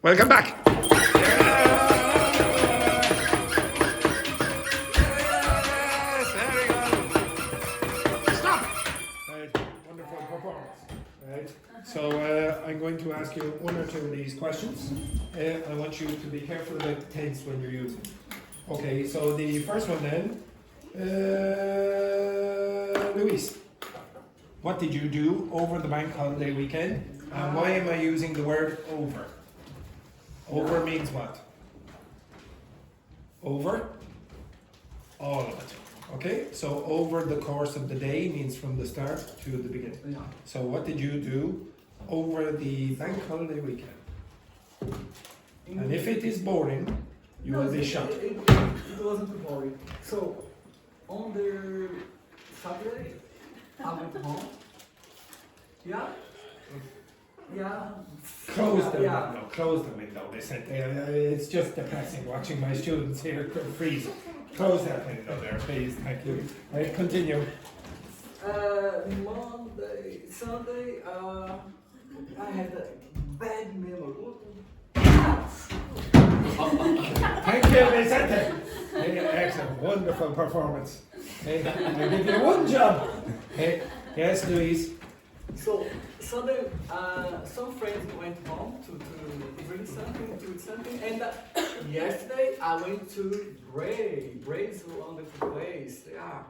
Welcome back. Yes, very good. Stop. Right, wonderful performance. Right. So I'm going to ask you one or two of these questions. I want you to be careful about the tense when you're using. Okay. So the first one then, Luis. What did you do over the bank holiday weekend? And why am I using the word over? Over means what? Over? All of it. Okay? So over the course of the day means from the start to the beginning. Yeah. So what did you do over the bank holiday weekend? And if it is boring, you will be shocked. It wasn't boring. So, on the Saturday, I went home. Yeah? Yeah. Close the Yeah. window. Close the window. They said it's just depressing watching my students here freeze. Close that window there, please. Thank you. Right, continue. Monday, Sunday, I had a bad memory. Thank you, Vicente. Hey, excellent, wonderful performance. Hey, I give you one job. Hey, yes, Louise. So, Sunday, some friends went home to drink something, to eat something, and yesterday I went to Bray. Bray is a wonderful place. Yeah.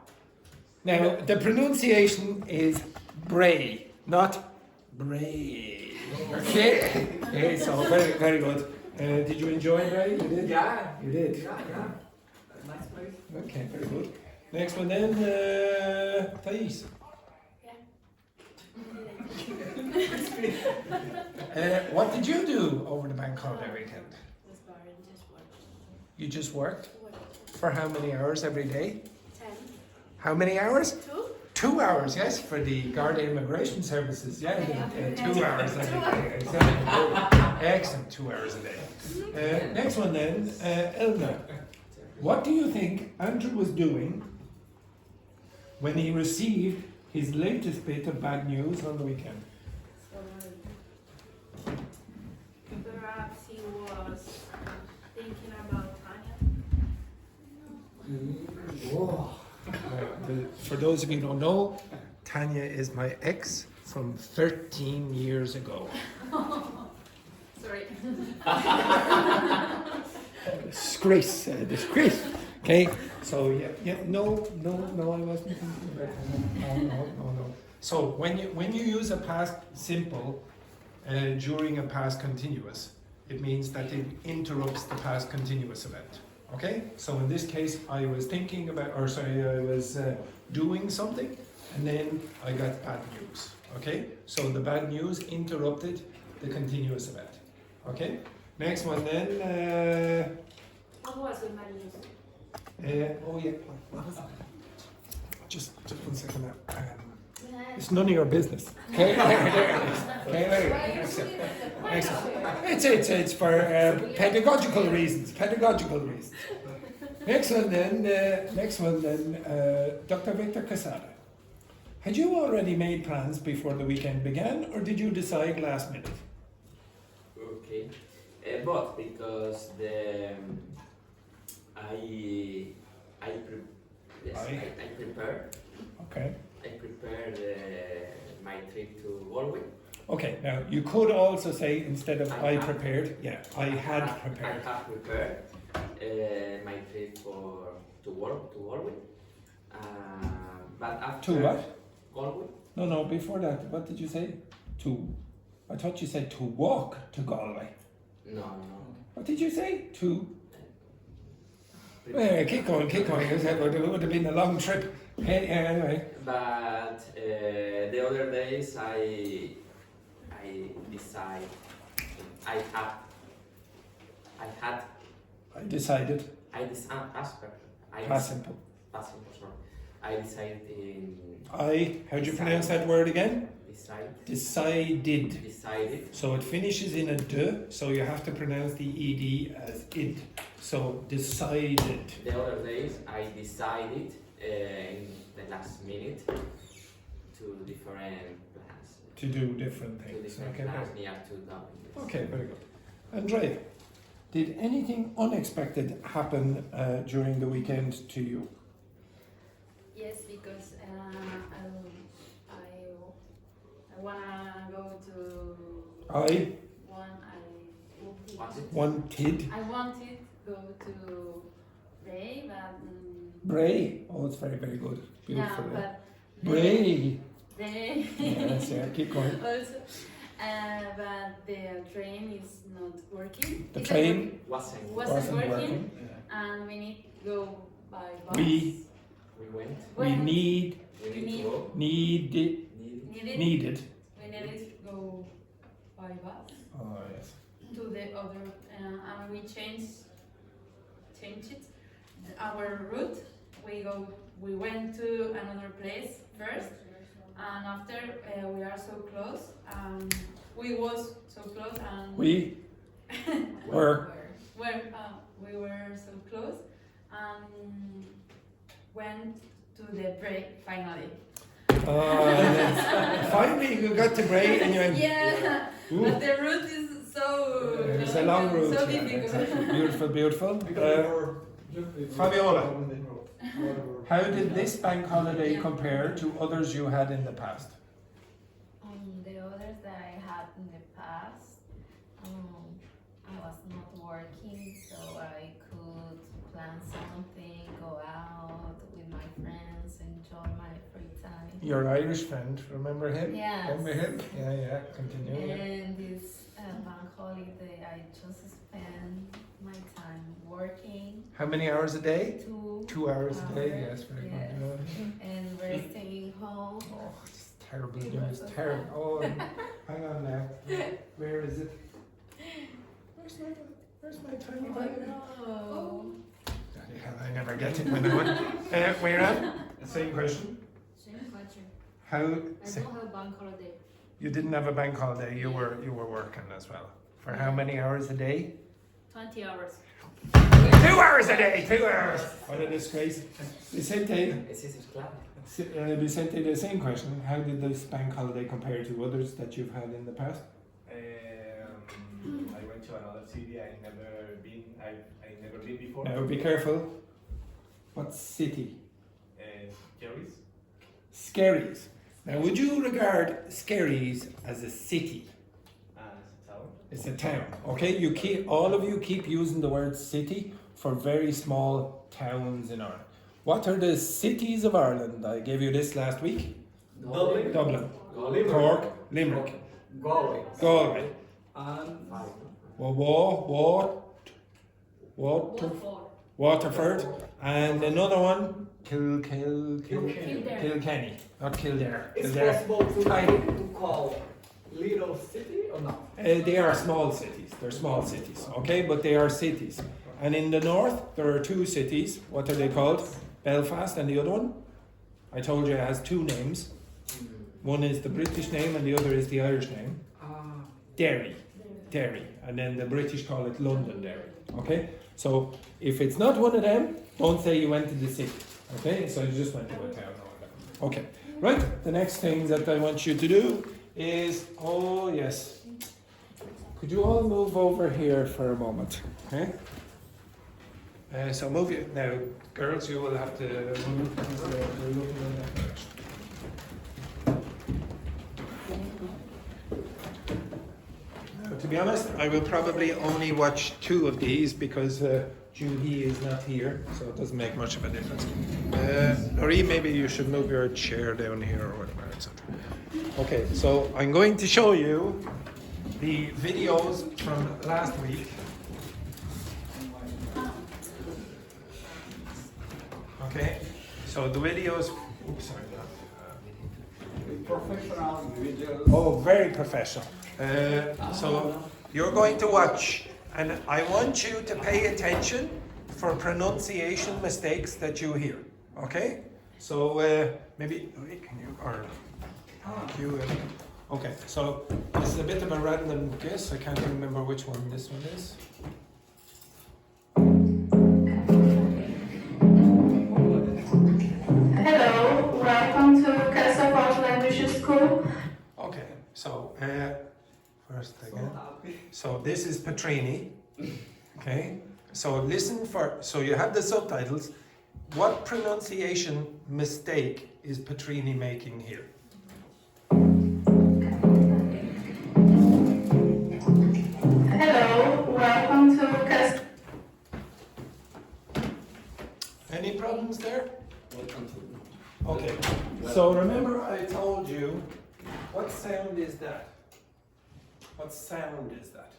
Now, the pronunciation is Bray, not Bray. Okay? Okay, so very, very good. Did you enjoy Bray? You did? Yeah. You did? Yeah. A nice place. Okay, very good. Next one then, Thais. What did you do over the bank holiday weekend? You just worked? For how many hours every day? 10. How many hours? 2? 2 hours, yes, for the Garda Immigration Services. Yeah, 2 hours every day. Exactly. Excellent, 2 hours a day. Next one then, Elna. What do you think Andrew was doing when he received his latest bit of bad news on the weekend? Perhaps he was thinking about Tanya. For those of you who don't know, Tanya is my ex from 13 years ago. Sorry. Disgrace, disgrace. Okay, so no, I wasn't thinking about that. No. So when you use a past simple during a past continuous, it means that it interrupts the past continuous event. Okay, so in this case, I was thinking about, I was doing something, and then I got bad news. Okay, so the bad news interrupted the continuous event. Okay, next one then. What was the bad news? What was it? Just 1 second now. It's none of your business. Okay, excellent. It's for pedagogical reasons. Next one then. Dr. Victor Casada. Had you already made plans before the weekend began, or did you decide last minute? Okay, both, because I prepared. Okay. I prepared my trip to Galway. Okay, now you could also say, instead of I prepared, I had prepared. I have prepared my trip to Galway. But after To what? Galway? No, before that, what did you say? I thought you said to walk to Galway. No. What did you say? Keep going. It would have been a long trip. Okay, anyway. But the other days I decided Past simple. Sorry. I decided in. How'd you pronounce that word again? Decided. So it finishes in a d, so you have to pronounce the ed as id. So decided. The other days I decided in the last minute to different plans. To do different To things. different Okay, plans very, near to Dublin. okay, very good. Andrea, did anything unexpected happen during the weekend to you? Yes, because I wanna go to I wanted wanted go to Bray, but Bray. Oh, it's very, very good. Beautiful. yeah, but Bray. they Yes, yeah, keep going. also, but the train is not working. The It's train Wasn't. wasn't working, working. and we need to go by bus. We went. We Went. need We need to go. needed Needed. needed. We needed to go by bus Oh yes. to the other, and we changed it. Our route. We went to another place first, and after we are so close. We was so close, and We were we were so close, and went to the break finally. yes. Finally you got to Bray and you went. Yeah, Ooh. but the route is so. It's a long route. So Yeah, difficult. exactly. Beautiful, beautiful. Fabiola, how did this bank holiday compare to others you had in the past? The others that I had in the past, I was not working, so I could plan something, go out with my friends, enjoy my free time. Your Irish friend, remember him? Yes. Remember him? Yeah, yeah, continue. Yeah. And this bank holiday, I just spend my time working. How many hours a day? 2 2 hours a day, hours, yes, very yes. good. and resting home. Oh, it's terrible It news, was terrible. Oh, hang on now. Where is it? Where's my tiny Bible? No. Bloody hell, I never get it when I want. Where am? Same question. Same question. How? I don't have bank holiday. You didn't have a bank holiday. You were working as well. For how many hours a day? 20 hours. 2 hours a day. 2 hours. What a disgrace. Vicente, Ese es esclavo. Vicente, the same question. How did this bank holiday compare to others that you've had in the past? I went to another city I never been before. Now be careful. What city? Jerry's. Skerries. Now, would you regard Skerries as a city? Town. It's a town. Okay, all of you keep using the word city for very small towns in Ireland. What are the cities of Ireland? I gave you this last week. Dublin, Dublin, Limerick, Cork, Limerick, Galway, Galway, and Waterford, and another one, Kilkenny. Kilkenny, not Kildare. It's Kildare. possible to Tiny. call little city or not? They are small cities. They're small cities, okay? But they are cities. And in the north, there are 2 cities. What are they called? Belfast and the other one? I told you it has 2 names. One is the British name and the other is the Irish name. Derry. And then the British call it Londonderry, okay? So if it's not one of them, don't say you went to the city, okay? So you just went to a town or whatever. Okay, right. The next thing that I want you to do is, oh yes, could you all move over here for a moment, okay? So move you now, girls. You will have to move because we're looking in that direction. Now, to be honest, I will probably only watch 2 of these because Judy is not here, so it doesn't make much of a difference. Marie, maybe you should move your chair down here or whatever. Okay, so I'm going to show you the videos from last week. Okay, so the videos. Oops, sorry. Professional videos. Oh, very professional. So you're going to watch, and I want you to pay attention for pronunciation mistakes that you hear. Okay? So maybe can you or you? Okay. So this is a bit of a random guess. I can't remember which one this one is. Hello, welcome to Castle Language School. Okay, so for first So again. happy. So this is Patrine. Okay. So listen for. So you have the subtitles. What pronunciation mistake is Patrine making here? Hello, welcome to Lucas. Any problems there? Welcome to. Okay. So remember I told you, what sound is that? What sound is that?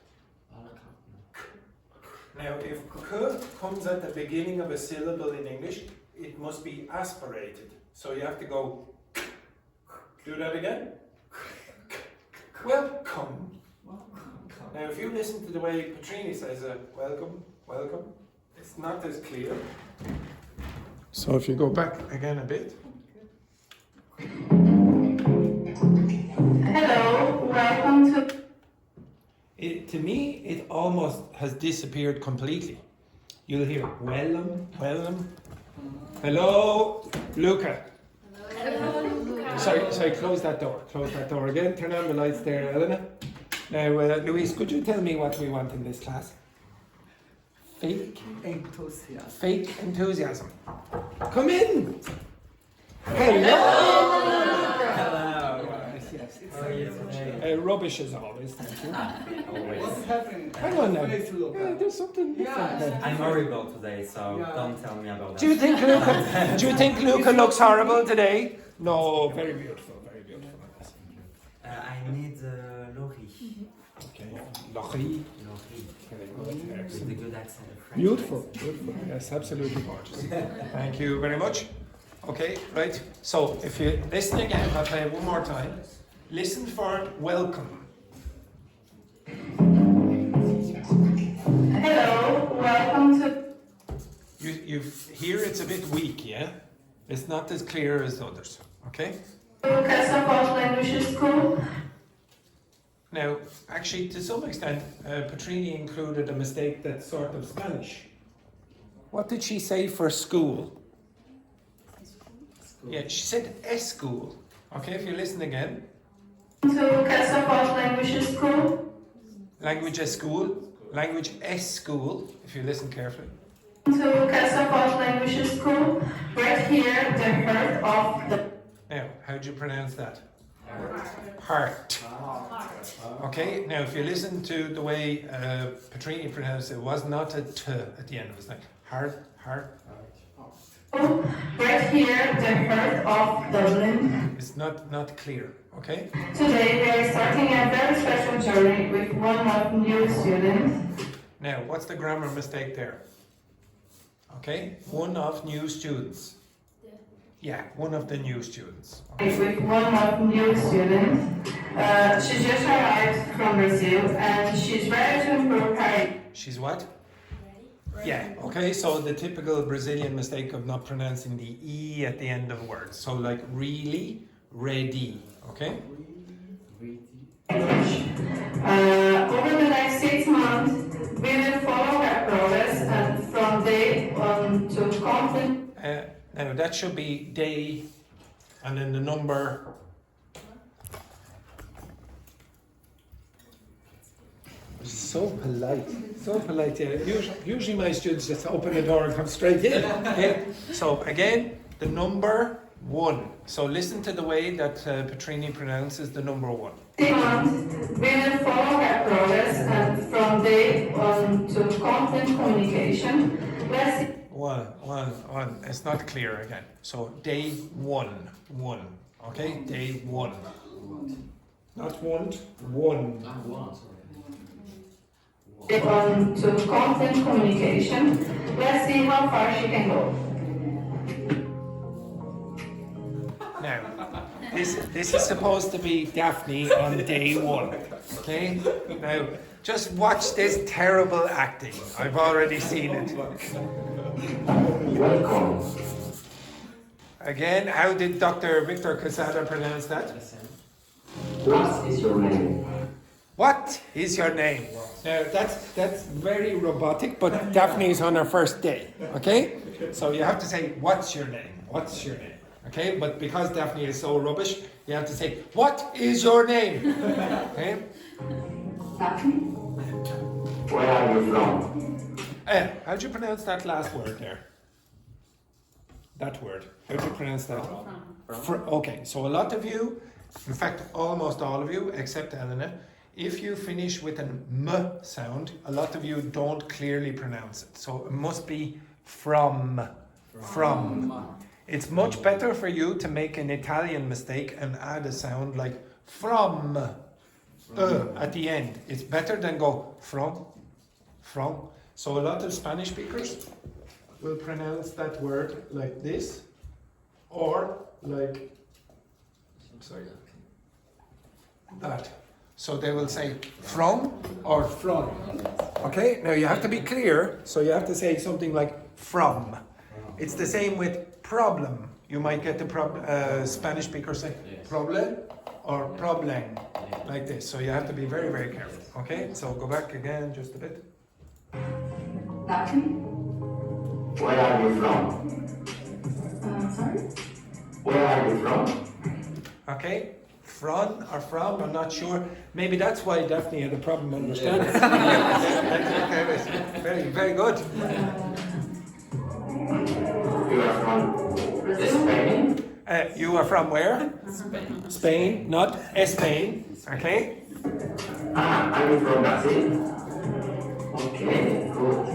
Now, if k comes at the beginning of a syllable in English, it must be aspirated. So you have to go. Do that again. Welcome. Now, if you listen to the way Patrine says welcome, welcome, it's not as clear. So if you go back again a bit. Hello, welcome to. To me, it almost has disappeared completely. You'll hear welcome, welcome. Hello, Luca. Sorry, close that door. Close that door again. Turn on the lights there, Elena. Now, Louise, could you tell me what we want in this class? Fake enthusiasm. Come in. Hello. How are you today? Rubbish as always, thank you. What's happening? Hang on now. Nice to look Yeah, at. there's something different there. I'm horrible today, so Yeah. don't tell me about that. Do you think Luca looks horrible today? No, very beautiful, very beautiful. I need Laurie. Okay, Laurie. Laurie. Very good. With a good accent of French. Beautiful, beautiful. Yes, absolutely gorgeous. Thank you very much. Okay, right. So if you listen again, I'll play it one more time. Listen for welcome. Hello, welcome to. You hear it's a bit weak, yeah? It's not as clear as others. Okay. Lucas Support Language School. Now, actually, to some extent, Patrine included a mistake that's sort of Spanish. What did she say for school? Yeah, she said school. Okay, if you listen again. To Lucas Support Language School. Language school. Language school, if you listen carefully. To Lucas Support Language School. Right here, the heart of the. Now, how do you pronounce that? Heart. Okay, now if you listen to the way Patrine pronounced it, it was not a t at the end. It was like heart, heart. Right here, the heart of Dublin. It's not clear, okay? Today, we are starting a very special journey with one of new students. Now, what's the grammar mistake there? Okay, one of new students. Yeah, one of the new students. Okay. With one of new students. She just arrived from Brazil and she's ready to improve her. She's what? Yeah, okay, so the typical Brazilian mistake of not pronouncing the E at the end of words. So like really, ready, okay? Over the next 6 months, we will follow her progress and from day on to content. Now that should be day and then the number. So polite, yeah. Usually my students just open the door and come straight in. Okay? So again, the number 1. So listen to the way that Patrine pronounces the number 1. 6 months, we will follow her progress and from day on to content communication. Let's see. One. It's not clear again. So day 1. Okay, day 1. Not want, 1. On to content communication. Let's see how far she can go. Now, this is supposed to be Daphne on day 1. Okay? Now, just watch this terrible acting. I've already seen it. Welcome. Again, how did Dr. Victor Casada pronounce that? What is your name? What is your name? Now, that's very robotic, but Daphne's on her first day, okay? So you have to say, what's your name? What's your name? Okay, but because Daphne is so rubbish, you have to say, what is your name? Okay? Daphne? Where are you from? How do you pronounce that last word there? That word. How do you pronounce that? Okay, so a lot of you, in fact, almost all of you, except Elena, if you finish with an M sound, a lot of you don't clearly pronounce it. So it must be from. It's much better for you to make an Italian mistake and add a sound like from at the end. It's better than go from. So a lot of Spanish speakers will pronounce that word like this, or like that. So they will say from or from. Okay, now you have to be clear, so you have to say something like from. It's the same with problem. You might get the Spanish speaker say problem or problem, like this. So you have to be very, very careful. Okay, so go back again just a bit. Daphne? Where are you from? Sorry? Where are you from? Okay, from or from, I'm not sure. Maybe that's why Daphne had a problem understanding. Very, very good. You are from Spain? You are from where? Spain, not Spain. Okay. Are you from Brazil? Okay, good.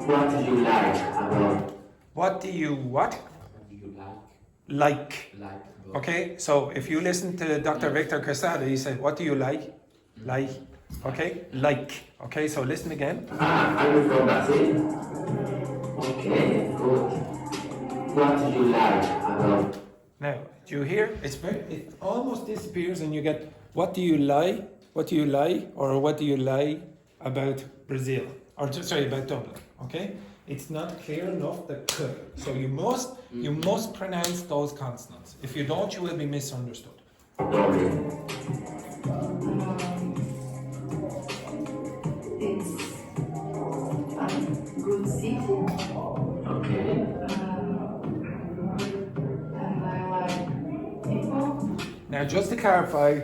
What do you like about? What do you what? What do you Like. like about? Okay, so if you listen to Dr. Victor Quesada, he said, what do you like? Like. Okay, like. Okay, so listen again. Are you from Brazil? Okay, good. What do you like about? Now, do you hear? It almost disappears and you get, what do you lie? What do you lie? Or what do you lie about Brazil? Or about Dublin, okay? It's not clear enough, the k. So you must pronounce those consonants. If you don't, you will be misunderstood. It's a good city. Okay. And I like people. Now, just to clarify,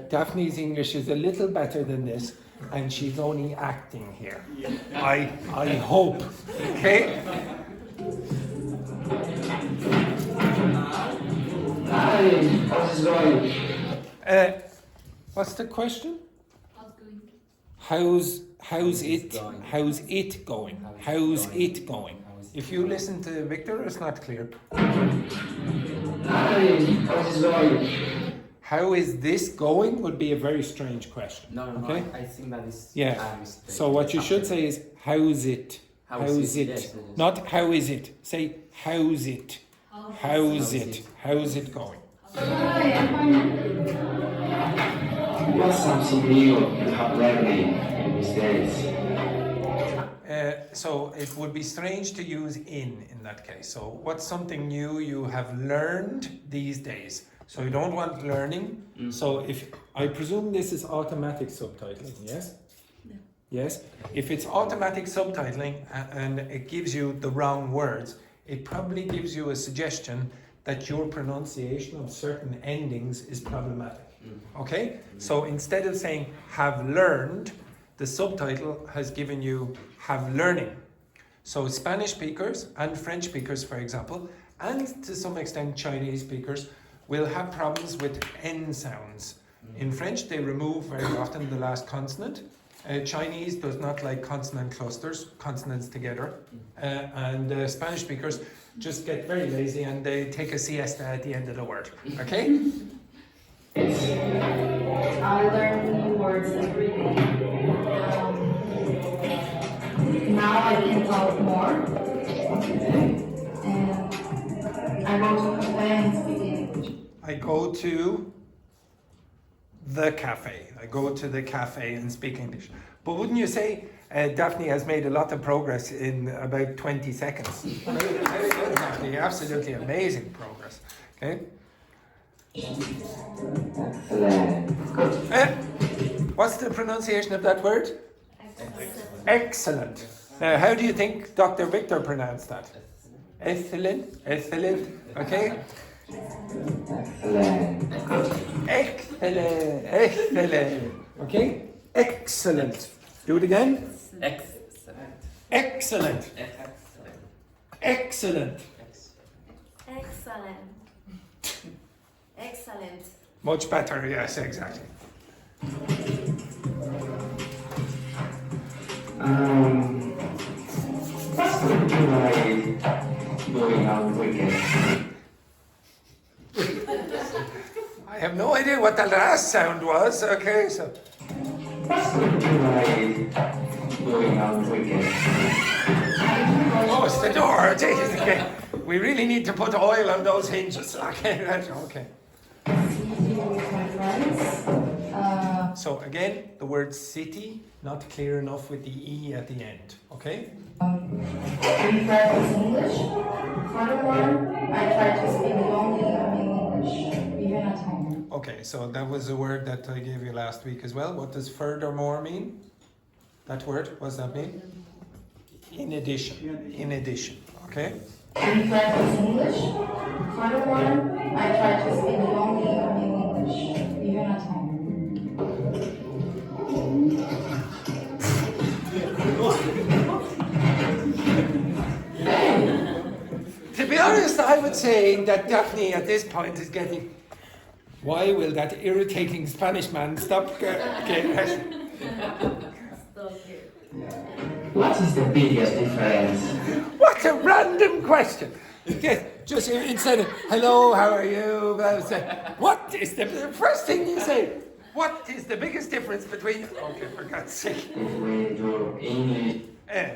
Daphne's English is a little better than this, and she's only acting here. I hope. Okay? Hi, how's it going? What's the question? How's going? How's it going? How's it going? If you listen to Victor, it's not clear. Hi, how's it going? How is this going would be a very strange question. No, okay? I think that is Yeah. a mistake. So what you should say is how's it? How's it? Yes. Not how is it. Say how's it? How's it? How's it going? Hi, I'm fine. What's something new you have learned in these days? So it would be strange to use in that case. So what's something new you have learned these days? So you don't want learning. So if I presume this is automatic subtitling, yes? Yeah. Yes? If it's automatic subtitling and it gives you the wrong words, it probably gives you a suggestion that your pronunciation of certain endings is problematic. Okay? So instead of saying have learned, the subtitle has given you have learning. So Spanish speakers and French speakers, for example, and to some extent Chinese speakers, will have problems with N sounds. In French, they remove very often the last consonant. Chinese does not like consonant clusters, consonants together. And Spanish speakers just get very lazy and they take a siesta at the end of the word. Okay? I learn new words every day. Now I can talk more. And I go to a cafe and speak English. I go to the cafe. I go to the cafe and speak English. But wouldn't you say Daphne has made a lot of progress in about 20 seconds? Very good, Daphne. Absolutely amazing progress. Okay? What's the pronunciation of that word? Excellent. Now, how do you think Dr. Victor pronounced that? Excellent. Excellent. Okay? Excellent. Excellent. Okay? Excellent. Do it again. Excellent. Excellent. Excellent. Excellent. Excellent. Much better, yes, exactly. What's the like going on weekend? I have no idea what the last sound was. Okay, so What's the like going on weekend? oh, it's the door. Jeez, okay. We really need to put oil on those hinges. Okay, right, okay. With my friends. So again, the word city not clear enough with the e at the end. Okay. We practice English. Furthermore, I try to speak only in English, even at home. Okay, so that was a word that I gave you last week as well. What does furthermore mean? That word, what does that mean? In addition. In addition. Okay. We practice English. Furthermore, I try to speak only in English, even at home. To be honest, I would say that Daphne at this point is getting. Why will that irritating Spanish man stop? Okay, right. What is the biggest difference? What a random question. Yes, just instead of hello, how are you? Say, what is the first thing you say? What is the biggest difference between? Okay, for God's sake. Between your English.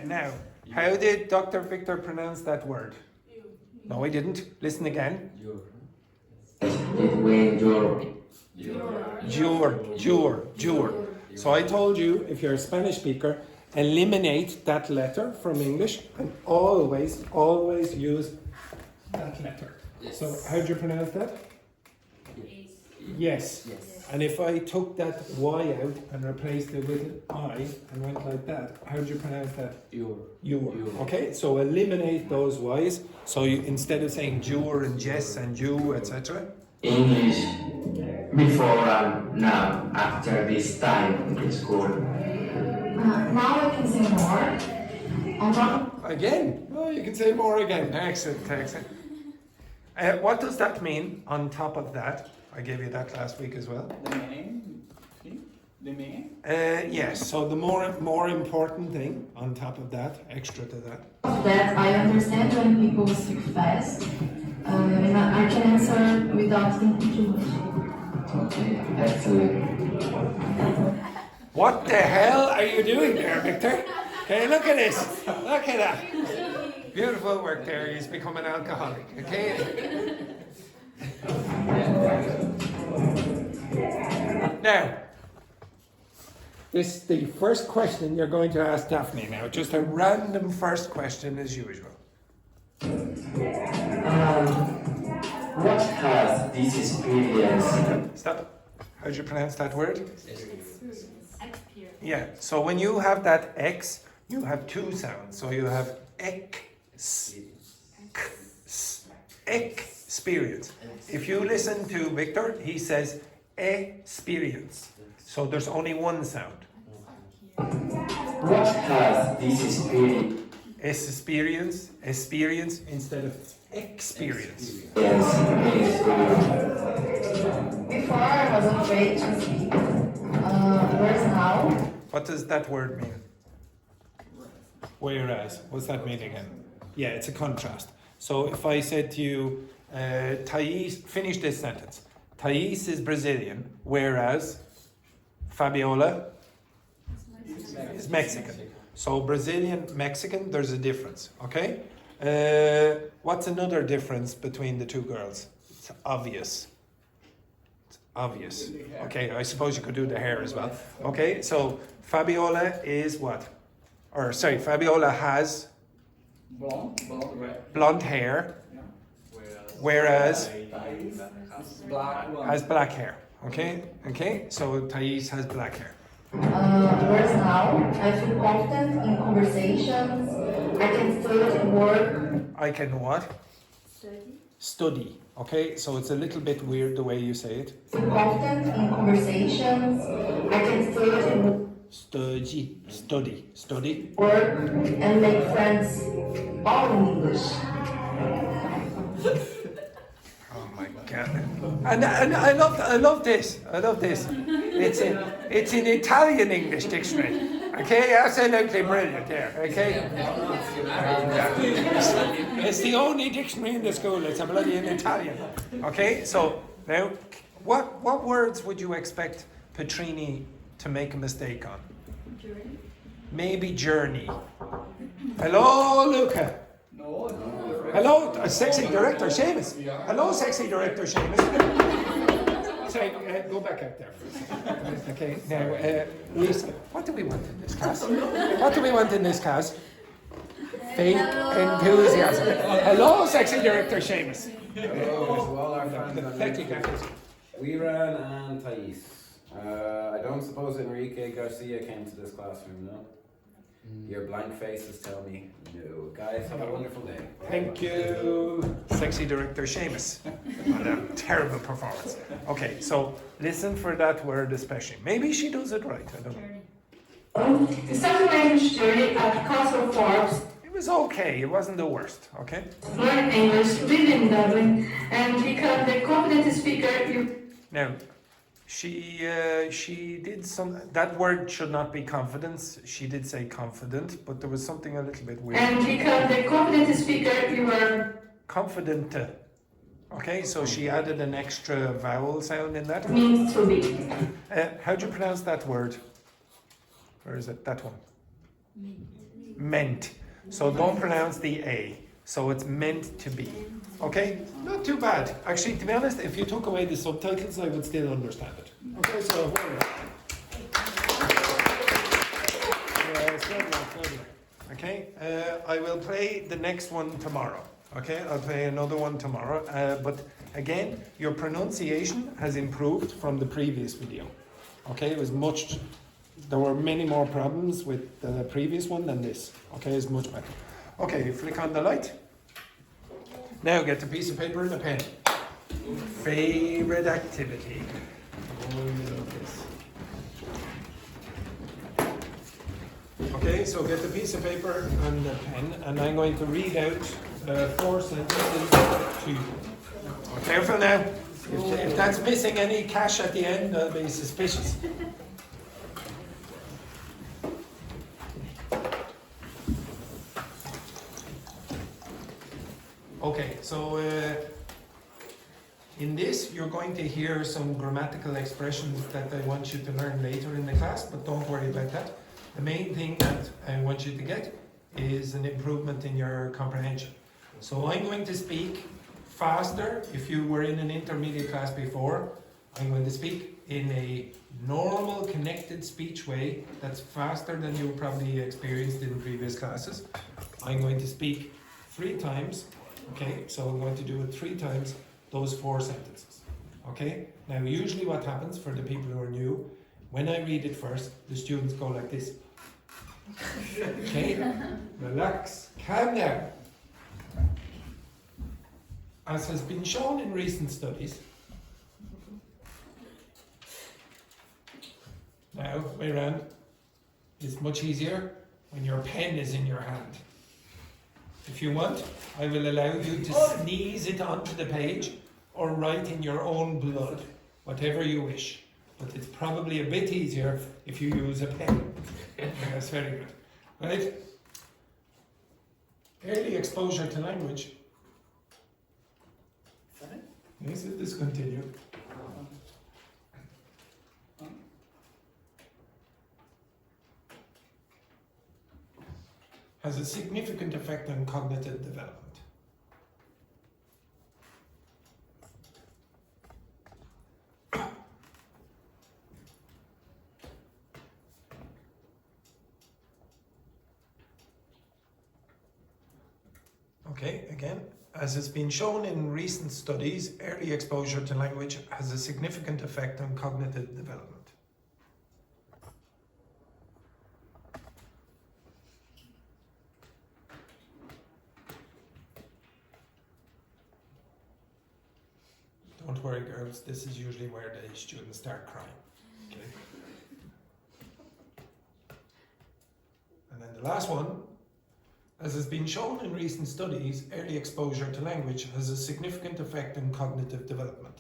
Now, how did Dr. Victor pronounce that word? No, he didn't. Listen again. Between Jur. So I told you, if you're a Spanish speaker, eliminate that letter from English and always use that letter. Yes. So how do you pronounce that? Yes. And if I took that Y out and replaced it with an I and went like that, how do you pronounce that? Your. Okay, so eliminate those Y's. So you, instead of saying Jur and Jess and Jew, etc. English before and now after this time in school. Now I can say more. On top Again. Oh, you can say more again. Excellent. What does that mean on top of that? I gave you that last week as well. The main thing? The main? Yes, so the more important thing on top of that, extra to that. of that, I understand when people speak fast. And I can answer without thinking too much. Okay, excellent. What the hell are you doing there, Victor? Okay, look at this. Look at that. Beautiful work there. He's become an alcoholic. Okay. Now, this is the first question you're going to ask Daphne now. Just a random first question as usual. What has this experience? Stop. How do you pronounce that word? Experience. Yeah, so when you have that X, you have two sounds. So you have X, experience. If you listen to Victor, he says experience. So there's only one sound. What has this experience? Experience instead of experience. Yes. Before I was afraid to speak. Whereas now, What does that word mean? Whereas. What's that mean again? Yeah, it's a contrast. So if I said to you, Thais, finish this sentence. Thais is Brazilian, whereas Fabiola is Mexican. So Brazilian, Mexican, there's a difference, okay? What's another difference between the two girls? It's obvious. It's obvious. Okay, I suppose you could do the hair as well. Okay, so Fabiola is what? Or sorry, Fabiola has blonde hair, whereas has black hair. Okay, so Thais has black hair. whereas now, I feel confident in conversations. I can study work. I can what? Study. Okay, so it's a little bit weird the way you say it. Feel confident in conversations. I can study Study. Study. Study. work, and make friends, all in English. Oh my God! And I love this. I love this. It's in Italian English dictionary. Okay, absolutely brilliant there. Okay, it's the only dictionary in the school. It's a bloody in Italian. Okay, so now, what words would you expect Patrine to make a mistake on? Journey. Maybe journey. Hello, Luca. No, no. Hello, sexy director Seamus. Hello, sexy director Seamus. Sorry, go back out there for a second. Okay, now, Lisa, what do we want in this class? What do we want in this class? Faith, enthusiasm. Hello, sexy director Seamus. Hello to all our fans on Thank you, YouTube. guys. Wiran and Thais. I don't suppose Enrique Garcia came to this classroom, no? Your blank faces tell me no. Guys, have a wonderful day. Thank you, sexy director Seamus. What a terrible performance. Okay, so listen for that word especially. Maybe she does it right, I don't know. The second language journey at Castle Forbes, It was okay, it wasn't the worst, okay? learn English, live in Dublin, and become the competent speaker you Now, she did some, that word should not be confidence. She did say confident, but there was something a little bit weird. and become the competent speaker you were Confident. Okay, so she added an extra vowel sound in that. meant to be. How do you pronounce that word? Where is it? That one. Meant. So don't pronounce the A. So it's meant to be. Okay? Not too bad. Actually, to be honest, if you took away the subtitles, I would still understand it. Okay, so well done. Yes, well done, well done. Okay, I will play the next one tomorrow. Okay, I'll play another one tomorrow. But again, your pronunciation has improved from the previous video. Okay, it was much. There were many more problems with the previous one than this. Okay, it's much better. Okay, you flick on the light. Now get the piece of paper and a pen. Favorite activity. Oh, I love this. Okay, so get the piece of paper and a pen, and I'm going to read out 4 sentences to you. Careful now. If that's missing any cash at the end, I'll be suspicious. Okay, so in this you're going to hear some grammatical expressions that I want you to learn later in the class, but don't worry about that. The main thing that I want you to get is an improvement in your comprehension. So I'm going to speak faster. If you were in an intermediate class before, I'm going to speak in a normal connected speech way that's faster than you probably experienced in previous classes. I'm going to speak 3 times. Okay, so I'm going to do it 3 times, those 4 sentences. Okay, now usually what happens for the people who are new, when I read it first, the students go like this. Okay, relax, calm down. As has been shown in recent studies, now, way around, it's much easier when your pen is in your hand. If you want, I will allow you to sneeze it onto the page or write in your own blood, whatever you wish. But it's probably a bit easier if you use a pen. That's very good. Right? Early exposure to language. Sorry? Yes, it is continue. Has a significant effect on cognitive development. Okay, again, as has been shown in recent studies, early exposure to language has a significant effect on cognitive development. Don't worry, girls, this is usually where the students start crying. Okay. The last one, as has been shown in recent studies, early exposure to language has a significant effect on cognitive development.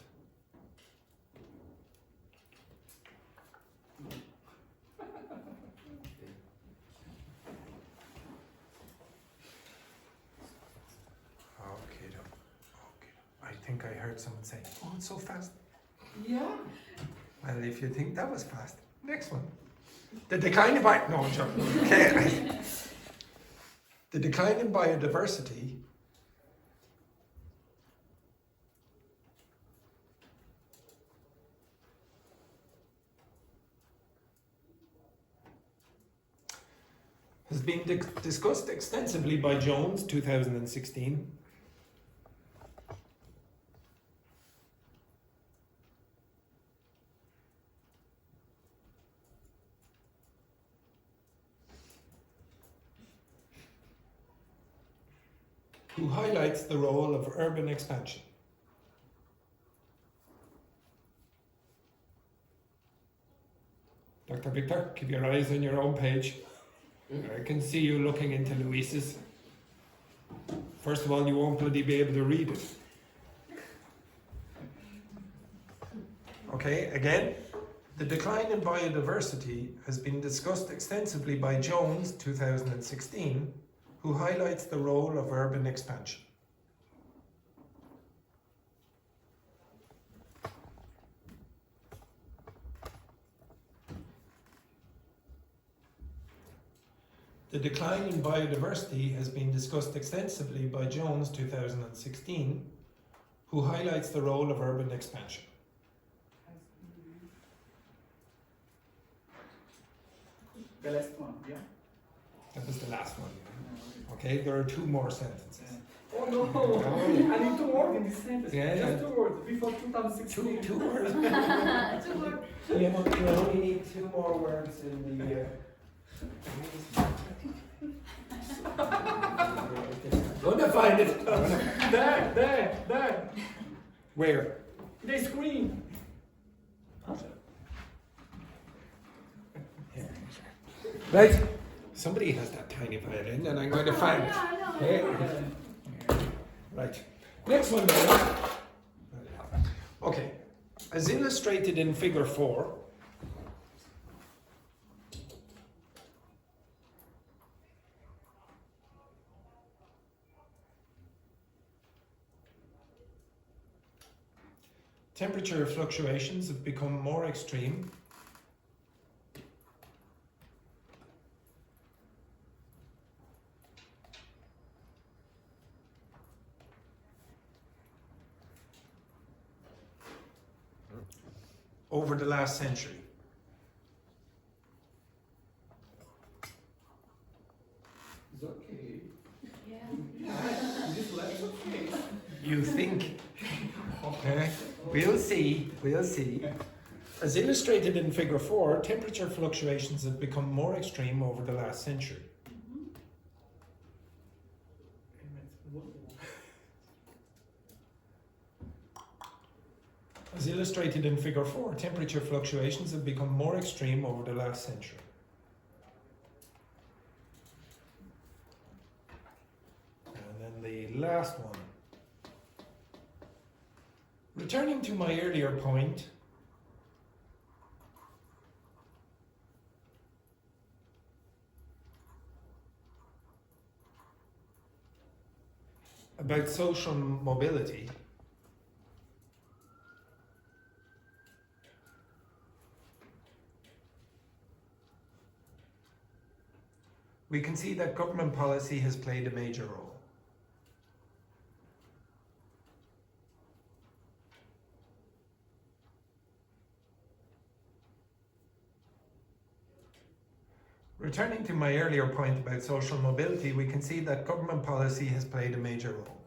I think I heard someone say, oh, it's so fast. Yeah. Well, if you think that was fast, next one. The decline in no, I'm joking. Okay. The decline in biodiversity has been discussed extensively by Jones, 2016. Who highlights the role of urban expansion. Dr. Victor, keep your eyes on your own page. I can see you looking into Luis's. First of all, you won't bloody be able to read it. Okay, again, the decline in biodiversity has been discussed extensively by Jones, 2016, who highlights the role of urban expansion. The decline in biodiversity has been discussed extensively by Jones, 2016, who highlights the role of urban expansion. The last one, yeah? That was the last one. Okay, there are two more sentences. Oh no! I need 2 words in this sentence. Yeah, Just yeah. 2 words before 2016. Two words. 2 words. You only need 2 more words in the... Gonna find it. There. Where? The screen. Right. Somebody has that tiny violin, and I'm going to find it. Okay. Right. Next one, then. Okay. As illustrated in Figure 4. Temperature fluctuations have become more extreme. Over the last century. It's okay. Yeah. Just let it okay. You think? Okay. We'll see. As illustrated in Figure 4, temperature fluctuations have become more extreme over the last century. As illustrated in Figure 4, temperature fluctuations have become more extreme over the last century. And then the last one. Returning to my earlier point, about social mobility, we can see that government policy has played a major role. Returning to my earlier point about social mobility, we can see that government policy has played a major role.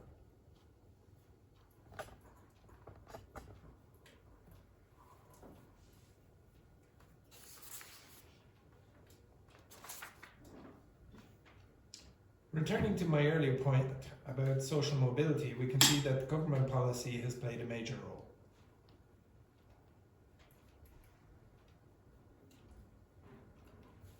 Returning to my earlier point about social mobility, we can see that government policy has played a major role.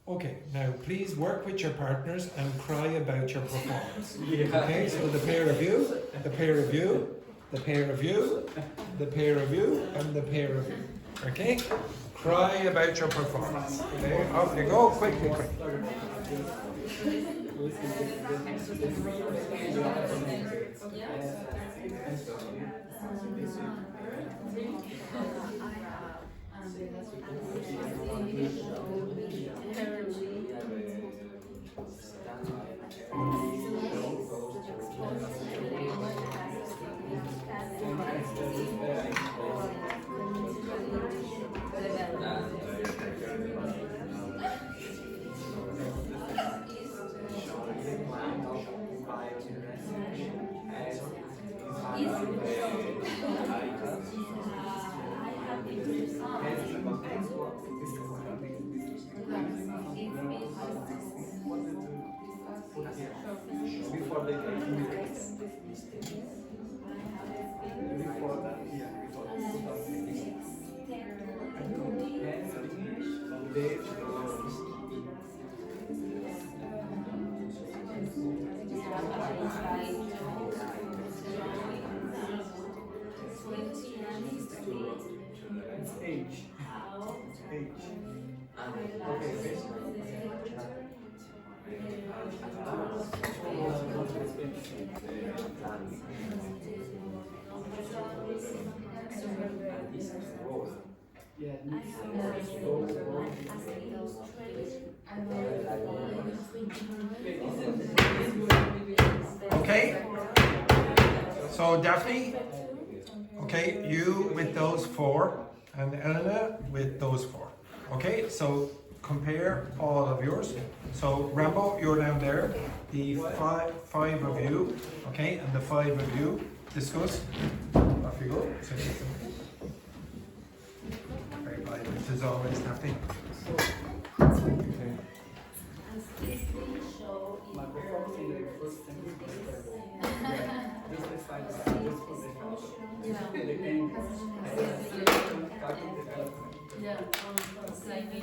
Okay, now please work with your partners and cry about your performance. Okay, so the pair of you, the pair of you, the pair of you, the pair of you, and the pair of you. Okay? Cry about your performance. Okay, off you go, quickly, quickly. Before the before that, yeah, before age. Okay? So Daphne, okay, you with those four, and Elena with those four. Okay, so compare all of yours. So Rambo, you're down there. The five of you, okay, and the five of you discuss. Off you go. Very violent as always, Daphne. Okay. My performance in the first sentence was perfect. Just the side, just for the help. The end. Yeah, it's like me,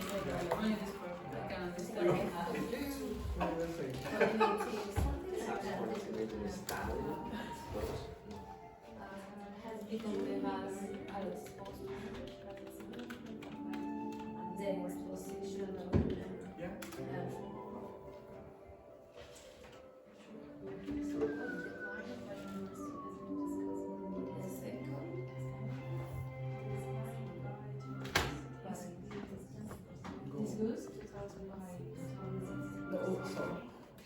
only this perfect. I can understand has become the house the exposition of Yeah.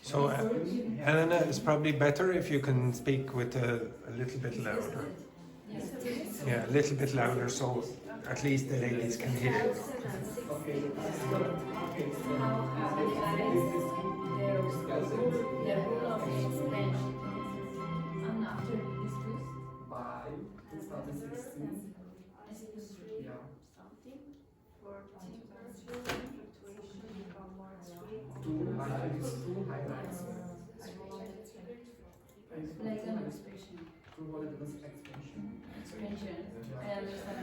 So Elena, it's probably better if you can speak with a little bit louder. Yeah, a little bit louder so at least the ladies can hear. By 2016. Yeah. Two highlights. like an expression. Expression. I understand.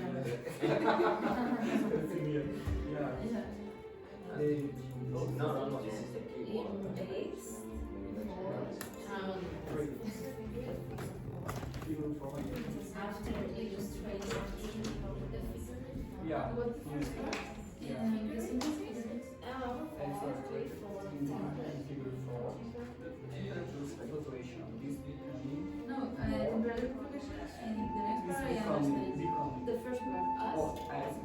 Yeah. No, this is the key word. After illustration, Yeah. No, comparative progression in the next part I understand. The first part, as.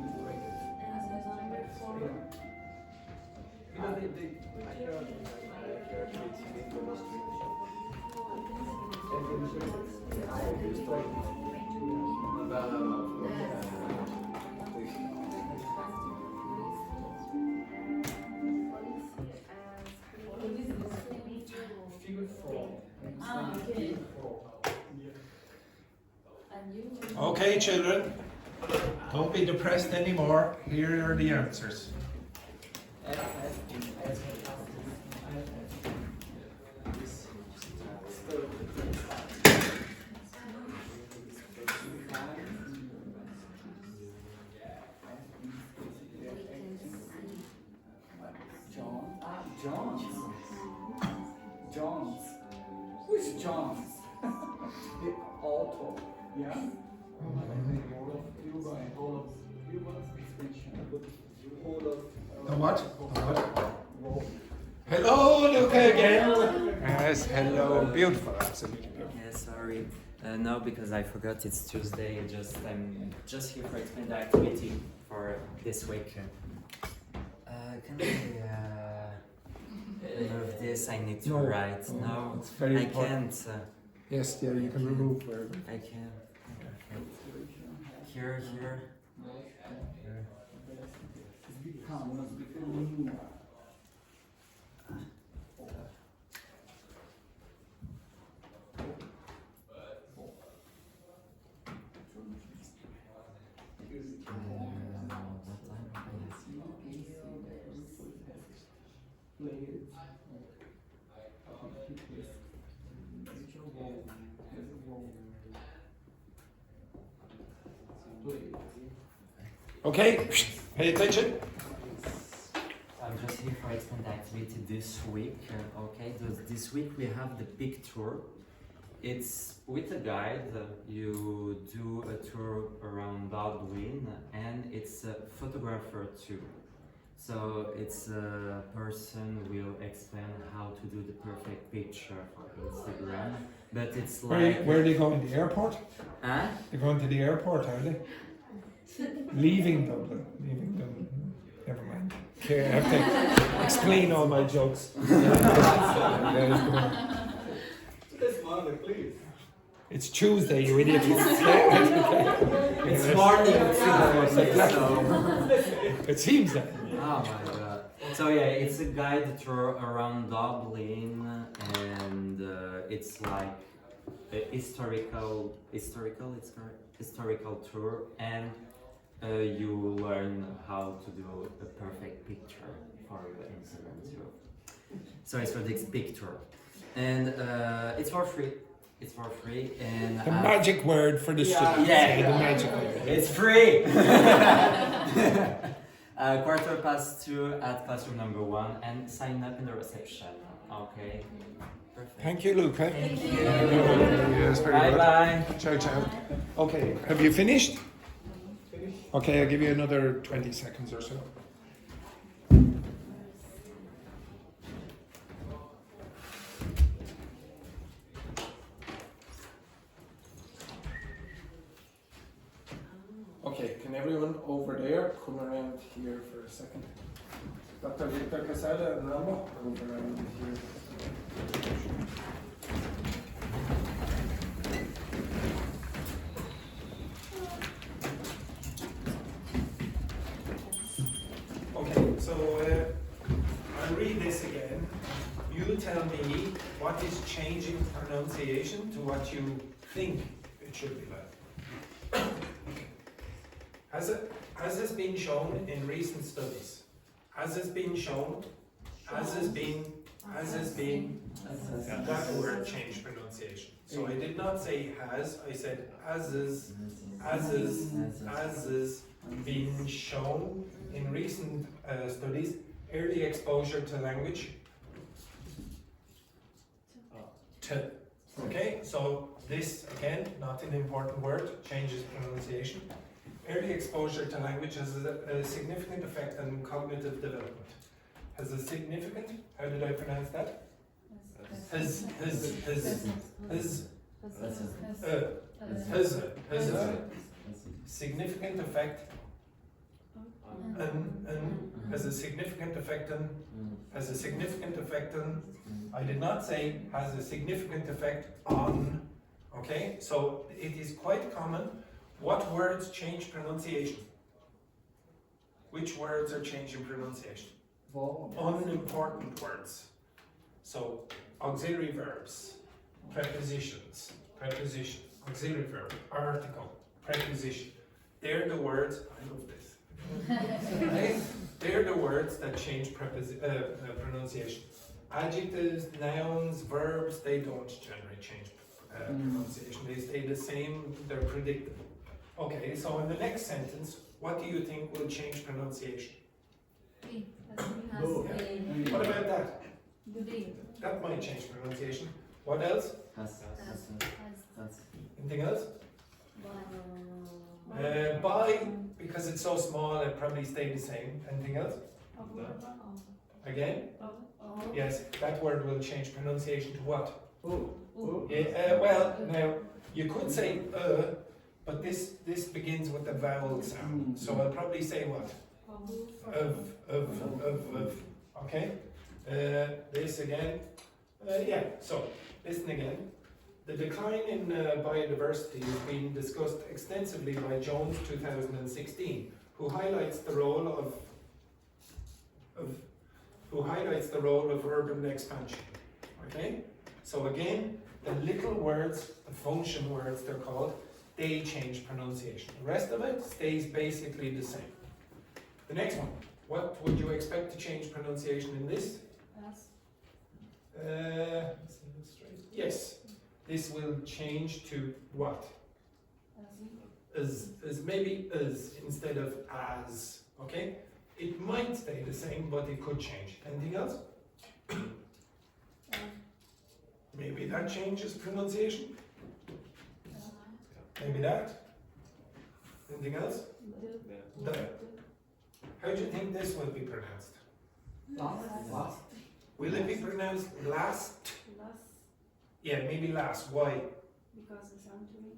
Okay, children, don't be depressed anymore. Here are the answers. John. is John? The author. Yeah. Whole of Luca and whole of Luca's extension. Whole of. The what? The what? Rome. Hello, Luca again. Yes, hello. Beautiful, absolutely beautiful. Yeah, sorry. No, because I forgot it's Tuesday. I'm just here for explain the activity for this week. Can I remove this? I need to No. write. No, It's very I important. can't. Yes, yeah, you can remove wherever. I can. Here, here. Okay, pay attention. I'm just here for explain the activity this week. Okay, this week we have the big tour. It's with a guide. You do a tour around Dogme, and it's a photographer too. So it's a person will explain how to do the perfect picture for Instagram. But it's like Where are they going? The airport? Huh? They're going to the airport, are they? Leaving Dublin. Leaving Dublin. Never mind. Okay, I have to explain all my jokes. This Monday, please. It's Tuesday, you idiot. It's morning too. It seems that. Oh my god. So yeah, it's a guide tour around Dublin, and it's like a historical tour, and you learn how to do a perfect picture for your Instagram too. So it's for this big tour, and it's for free. It's for free, and The magic word for the students. yeah. The magic word. It's free. 2:15 at classroom number 1, and sign up in the reception. Okay. Perfect. Thank you, Luca. Thank you. Yes, very Bye good. bye. Ciao, ciao. Okay, have you finished? Okay, I'll give you another 20 seconds or so. Okay, can everyone over there come around here for a second? Dr. Victor Casella and Alma, over around here. Okay, so I'll read this again. You tell me what is changing pronunciation to what you think it should be like. As has been shown in recent studies, as has been, that word changed pronunciation. So I did not say has, I said as is been shown in recent studies, early exposure to language. Okay, so this again, not an important word, changes pronunciation. Early exposure to language has a significant effect on cognitive development. Has a significant, how did I pronounce that? Has a significant effect has a significant effect on, I did not say has a significant effect on, okay? So it is quite common. What words change pronunciation? Which words are changing pronunciation? Unimportant words. So auxiliary verbs, prepositions, auxiliary verb, article, preposition. They're the words, I love this. Okay? They're the words that change pronunciation. Adjectives, nouns, verbs, they don't generally change pronunciation. They stay the same, they're predictable. Okay, so in the next sentence, what do you think will change pronunciation? What about that? That might change pronunciation. What else? Has. Anything else? By, because it's so small, it probably stayed the same. Anything else? Again? Yes, that word will change pronunciation to what? Yeah, well, now, you could say but this begins with the vowel sound. So I'll probably say what? Of. Okay? This again. Yeah, so, listen again. The decline in biodiversity has been discussed extensively by Jones 2016, who highlights the role of urban expansion. Okay? So again, the little words, the function words they're called, they change pronunciation. The rest of it stays basically the same. The next one. What would you expect to change pronunciation in this? Yes. This will change to what? As maybe as instead of as. Okay? It might stay the same, but it could change. Anything else? Maybe that changes pronunciation. Maybe that. Anything else? The. How do you think this will be pronounced? Last. Will it be pronounced last? Yeah, maybe last. Why? Because it's Anthony.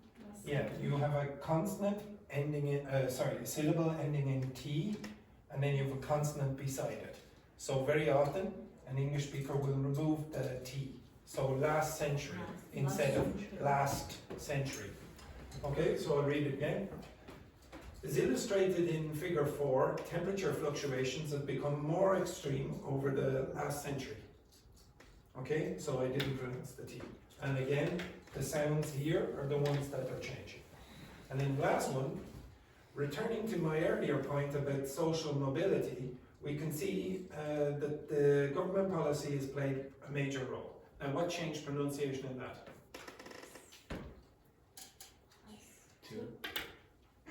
Yeah, you have a consonant ending in, a syllable ending in T, and then you have a consonant beside it. So very often, an English speaker will remove the T. So last century instead of last century. Okay, so I'll read it again. As illustrated in figure 4, temperature fluctuations have become more extreme over the last century. Okay, so I didn't pronounce the T. And again, the sounds here are the ones that are changing. And then the last one, returning to my earlier point about social mobility, we can see that the government policy has played a major role. Now, what changed pronunciation in that?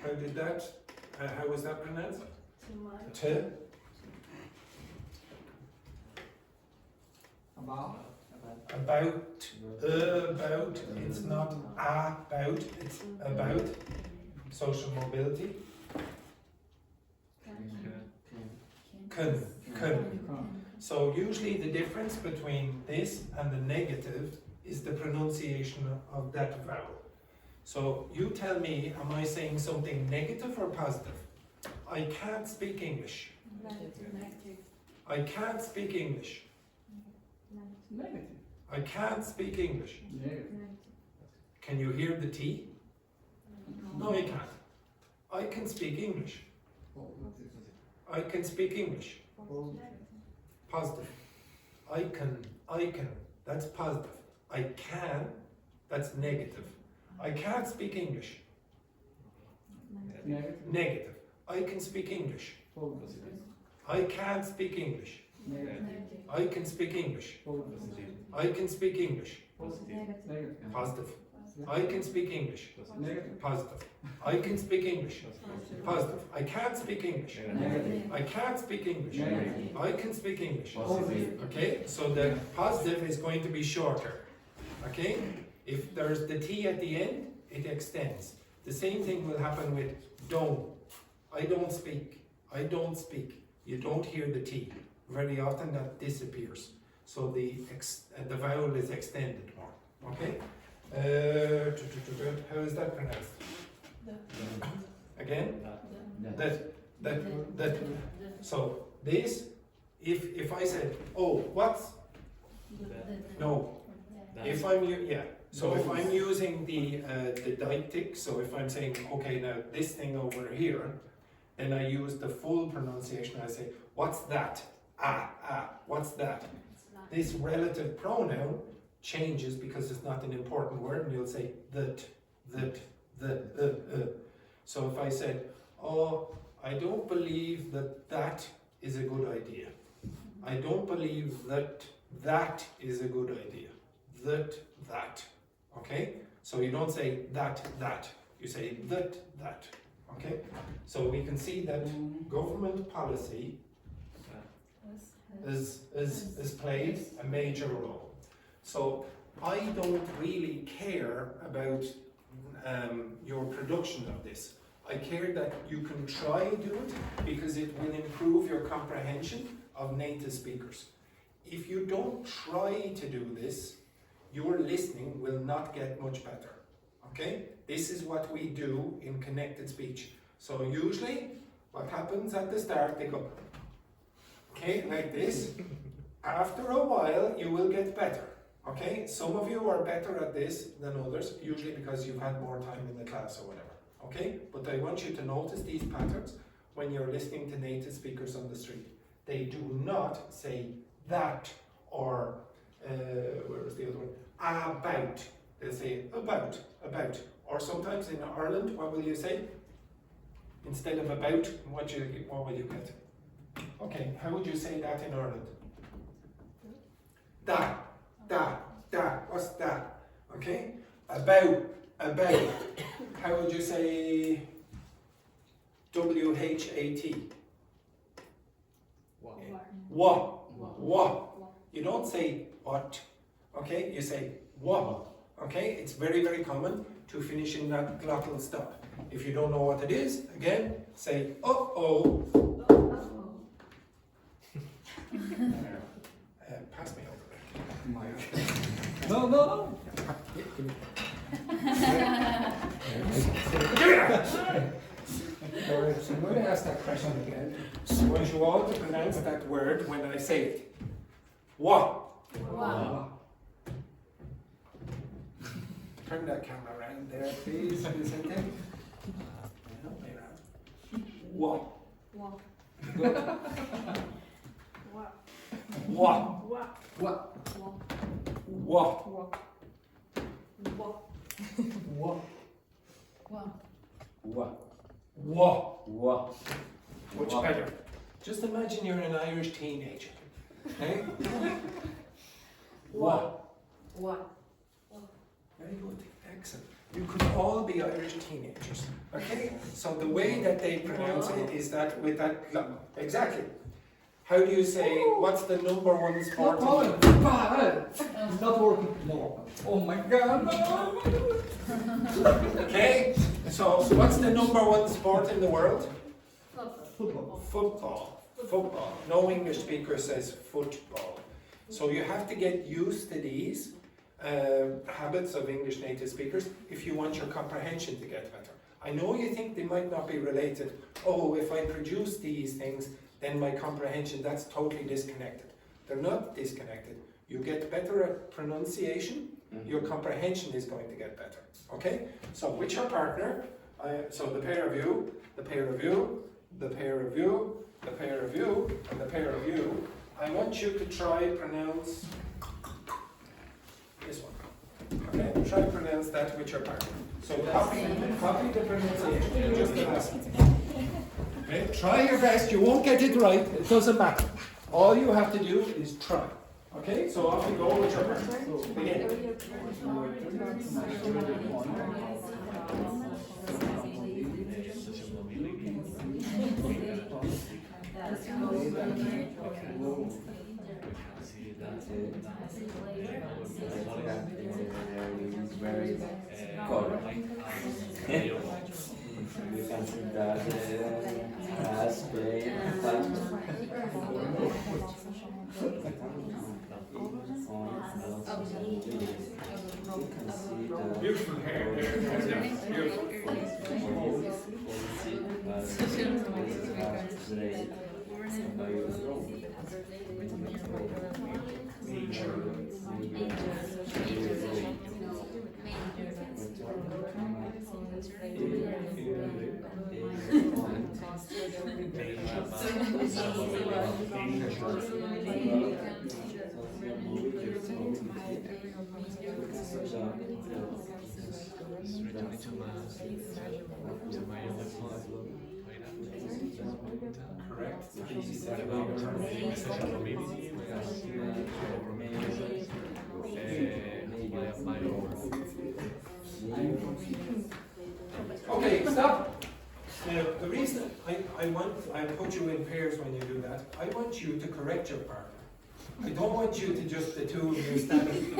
How did that, how was that pronounced? To. About. About, it's not about, it's about. Social mobility. Kun. So usually the difference between this and the negative is the pronunciation of that vowel. So you tell me, am I saying something negative or positive? I can't speak English. I can't speak English. Negative. I can't speak English. Negative. Can you hear the T? No, you can't. I can speak English. I can speak English. Positive. I can, that's positive. I can, that's negative. I can't speak English. Negative. I can speak English. I can't speak English. I can speak English. I can speak English. Positive. I can speak English. Positive. I can speak English. Positive. I can't speak English. I can't speak English. I can speak English. Okay, so the positive is going to be shorter. Okay, if there's the T at the end, it extends. The same thing will happen with don't. I don't speak. I don't speak. You don't hear the T. Very often that disappears. So the vowel is extended more. Okay? How is that pronounced? Again? That. So this, if I said, oh, what's? No. If I'm so if I'm using the deictic, so if I'm saying, okay, now this thing over here, then I use the full pronunciation. I say, what's that? What's that? This relative pronoun changes because it's not an important word, and you'll say that. So if I said, oh, I don't believe that is a good idea. I don't believe that is a good idea. That. Okay? So you don't say that. You say that. Okay? So we can see that government policy has played a major role. So I don't really care about your production of this. I care that you can try do it because it will improve your comprehension of native speakers. If you don't try to do this, your listening will not get much better. Okay? This is what we do in connected speech. So usually, what happens at the start, they go, okay, like this. After a while, you will get better. Okay? Some of you are better at this than others, usually because you've had more time in the class or whatever. Okay? But I want you to notice these patterns when you're listening to native speakers on the street. They do not say that or, where was the other one? About. They'll say about. Or sometimes in Ireland, what will you say? Instead of about, what will you get? Okay, how would you say that in Ireland? Da. What's that? Okay? About. How would you say WHAT? What? You don't say what. Okay? You say what. Okay? It's very, very common to finish in that glottal stop. If you don't know what it is, again, say uh-oh. Pass me over there. No. Alright, so I'm going to ask that question again. I want you all to pronounce that word when I say it. What? Turn that camera around there, please. What? Much better. Just imagine you're an Irish teenager. Okay? What? Very good. Excellent. You could all be Irish teenagers. Okay? So the way that they pronounce it is that with that exactly. How do you say what's the number one sport? Not working. No. Oh my God. Okay? So what's the number one sport in the world? Football. Football. No English speaker says football. So you have to get used to these habits of English native speakers if you want your comprehension to get better. I know you think they might not be related. Oh, if I produce these things, then my comprehension, that's totally disconnected. They're not disconnected. You get better at pronunciation, your comprehension is going to get better. Okay? So with your partner, so the pair of you, the pair of you, the pair of you, the pair of you, and the pair of you, I want you to try pronounce this one. Okay? Try pronounce that with your partner. So copy the pronunciation. Just the last one. Okay? Try your best. You won't get it right. It doesn't matter. All you have to do is try. Okay? So off you go with your partner. So begin. Very correct. You can see that has played Beautiful hair. Beautiful. Correct. Okay, stop. Now, the reason I put you in pairs when you do that, I want you to correct your partner. I don't want you to just the two of you standing.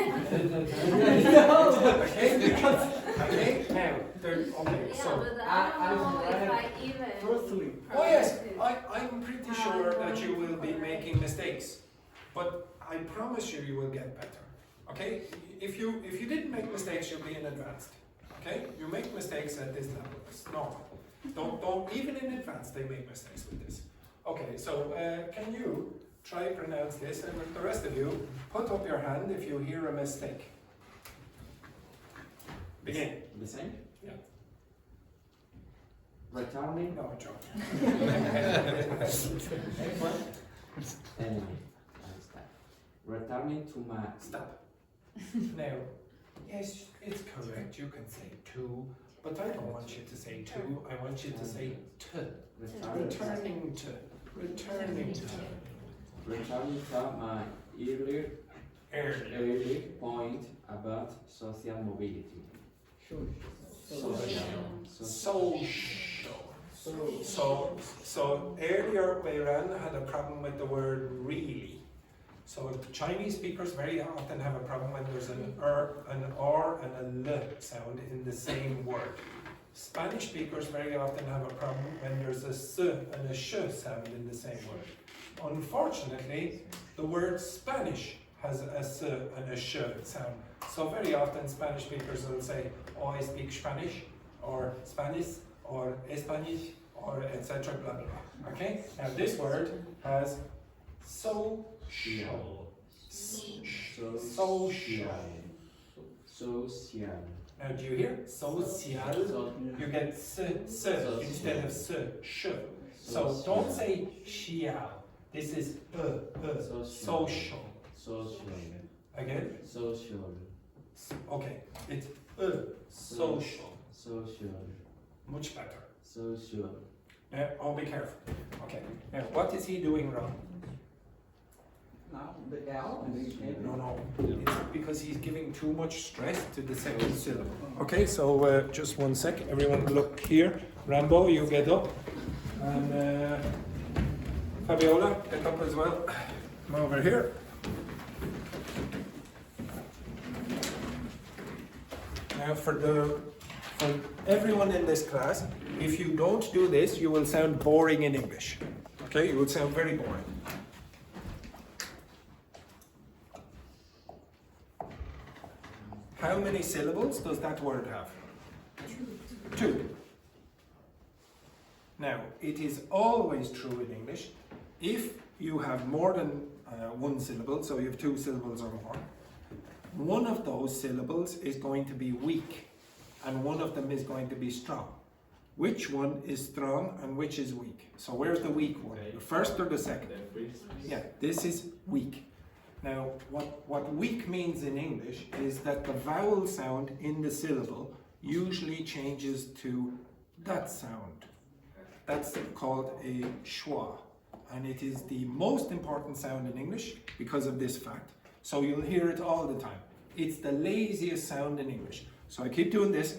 But I promise you, you will get better. Okay? If you didn't make mistakes, you'll be in advanced. Okay? You make mistakes at this level. It's normal. Don't even in advanced they make mistakes with this. Okay, so can you try pronounce this, and with the rest of you, put up your hand if you hear a mistake. Begin. The same? Yeah. Returning. No, John. Returning to my. Stop. Now, yes, it's correct. You can say to, but I don't want you to say to. I want you to say to. Returning to. Returning to. Returning to my earlier point about social mobility. So earlier Weiran had a problem with the word really. So Chinese speakers very often have a problem when there's an R and a L sound in the same word. Spanish speakers very often have a problem when there's a S and a Sh sound in the same word. Unfortunately, the word Spanish has a S and a Sh sound. So very often Spanish speakers will say, oh, I speak Spanish, or Spanish, or Spanish, or etc. blah blah blah. Okay? Now this word has social. Social. Now do you hear? Social. You get s instead of s, sh. So don't say xiao. This is social. Again? Social. Okay, it's social. Social. Much better. Social. Now, oh, be careful. Okay. Now, what is he doing wrong? Now, the L and the N. No. It's because he's giving too much stress to the second syllable. Okay, so just one sec. Everyone look here. Rambo, you get up. And Fabiola, get up as well. Come over here. Now for everyone in this class, if you don't do this, you will sound boring in English. Okay, you will sound very boring. How many syllables does that word have? Two. Now, it is always true in English, if you have more than one syllable, so you have two syllables or more, one of those syllables is going to be weak, and one of them is going to be strong. Which one is strong and which is weak? So where's the weak one? The first or the second? Yeah, this is weak. Now, what weak means in English is that the vowel sound in the syllable usually changes to that sound. That's called a schwa, and it is the most important sound in English because of this fact. So you'll hear it all the time. It's the laziest sound in English. So I keep doing this.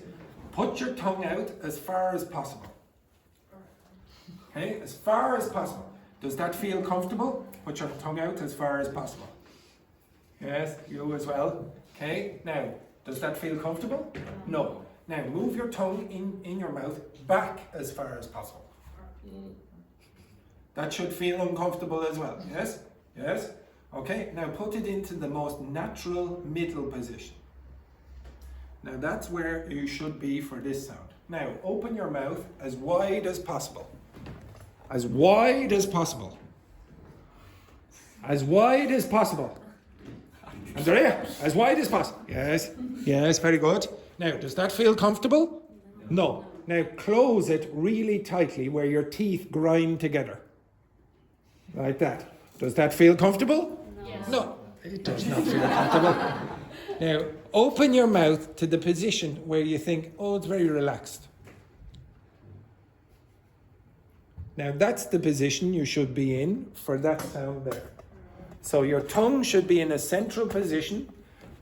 Put your tongue out as far as possible. Okay, as far as possible. Does that feel comfortable? Put your tongue out as far as possible. Yes, you as well. Okay, now, does that feel comfortable? No. Now, move your tongue in your mouth back as far as possible. That should feel uncomfortable as well. Yes? Yes? Okay, now put it into the most natural middle position. Now that's where you should be for this sound. Now open your mouth as wide as possible. As wide as possible. As wide as possible. Andrea, as wide as possible. Yes, yes, very good. Now, does that feel comfortable? No. Now close it really tightly where your teeth grind together. Like that. Does that feel comfortable? Yes. No, it does not feel comfortable. Now, open your mouth to the position where you think, oh, it's very relaxed. Now, that's the position you should be in for that sound there. So your tongue should be in a central position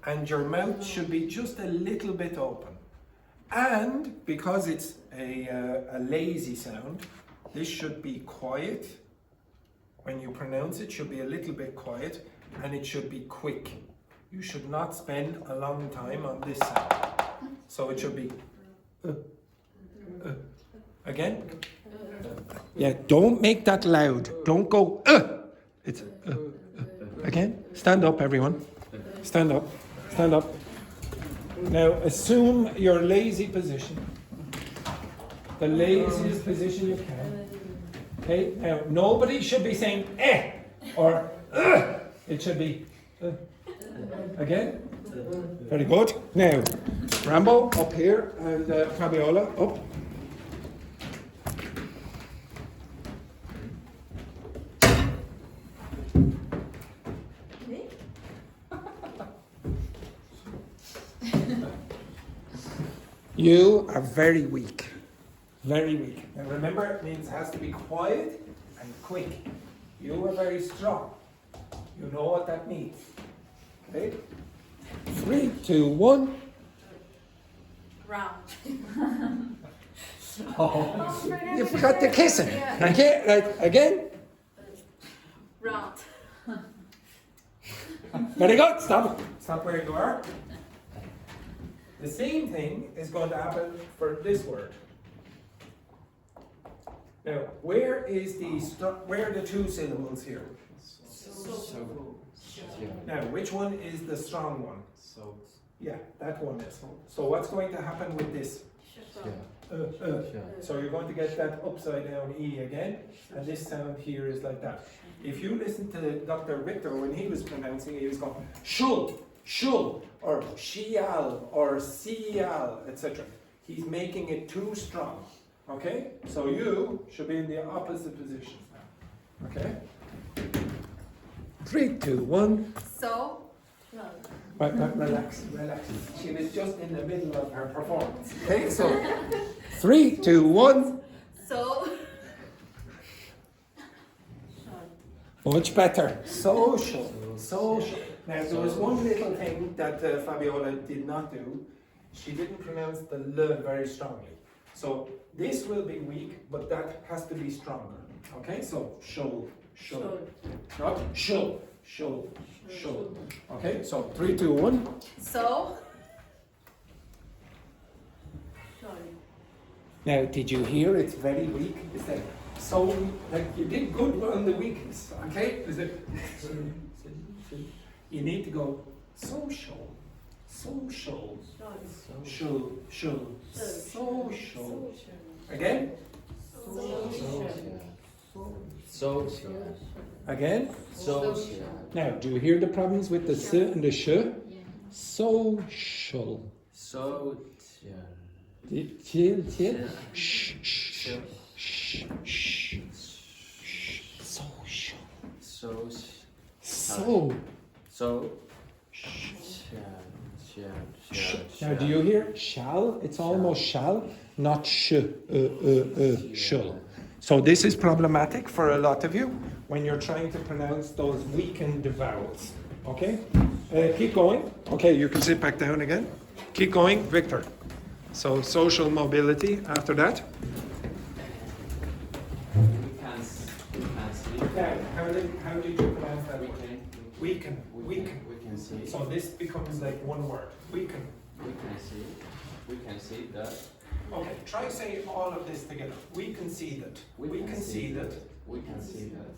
and your mouth should be just a little bit open. And because it's a lazy sound, this should be quiet. When you pronounce it, should be a little bit quiet, and it should be quick. You should not spend a long time on this sound. So it should be again. Yeah, don't make that loud. Don't go It's Again, stand up, everyone. Stand up. Stand up. Now, assume your lazy position. The laziest position you can. Okay, now nobody should be saying eh or it should be again. Very good. Now, Rambo up here and Fabiola up. You are very weak. Very weak. Now remember, it means it has to be quiet and quick. You are very strong. You know what that means. Okay? 3, 2, 1. Round. Oh, you forgot the kissing. Okay, right, again. Round. Very good. Stop. Stop where you are. The same thing is going to happen for this word. Now, where are the two syllables here? Now, which one is the strong one? Yeah, that one is. So what's going to happen with this? So you're going to get that upside down E again, and this sound here is like that. If you listen to Dr. Victor, when he was pronouncing it, he was going shul, shul, or shial, or sial, etc. He's making it too strong. Okay? So you should be in the opposite position now. Okay? 3, 2, 1. So. Right, relax, relax. She was just in the middle of her performance. Okay, so 3, 2, 1. So. Much better. Social. Social. Now, there was one little thing that Fabiola did not do. She didn't pronounce the L very strongly. So this will be weak, but that has to be stronger. Okay, so shul, shul. Not shul, shul, shul. Okay, so 3, 2, 1. So. Now, did you hear it's very weak? Is that so? Like you did good on the weakness. Okay, is it? You need to go social, social, shul, shul, social. Again. Social. Again. Social. Now, do you hear the problems with the s and the sh? Social. Social. Chill, chill. Shh, shh, shh, shh. Social. So. Now, do you hear shall? It's almost shall, not shall. So this is problematic for a lot of you when you're trying to pronounce those weakened vowels. Okay? Keep going. Okay, you can sit back down again. Keep going, Victor. So social mobility after that. Now, how did you pronounce that word? Weaken. Weaken. We can see. So this becomes like one word. Weaken. We can see. We can see that. Okay, try saying all of this together. We can see that. We can see that. We can see that.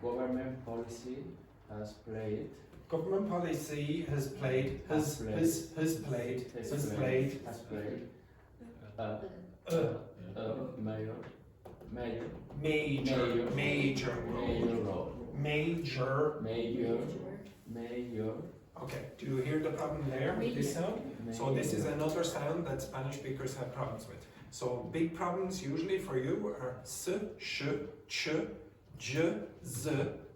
Government policy has played. Government policy has played. Has played. Major role. Okay, do you hear the problem there with this sound? So this is another sound that Spanish speakers have problems with. So big problems usually for you are s, sh, ch, j, z,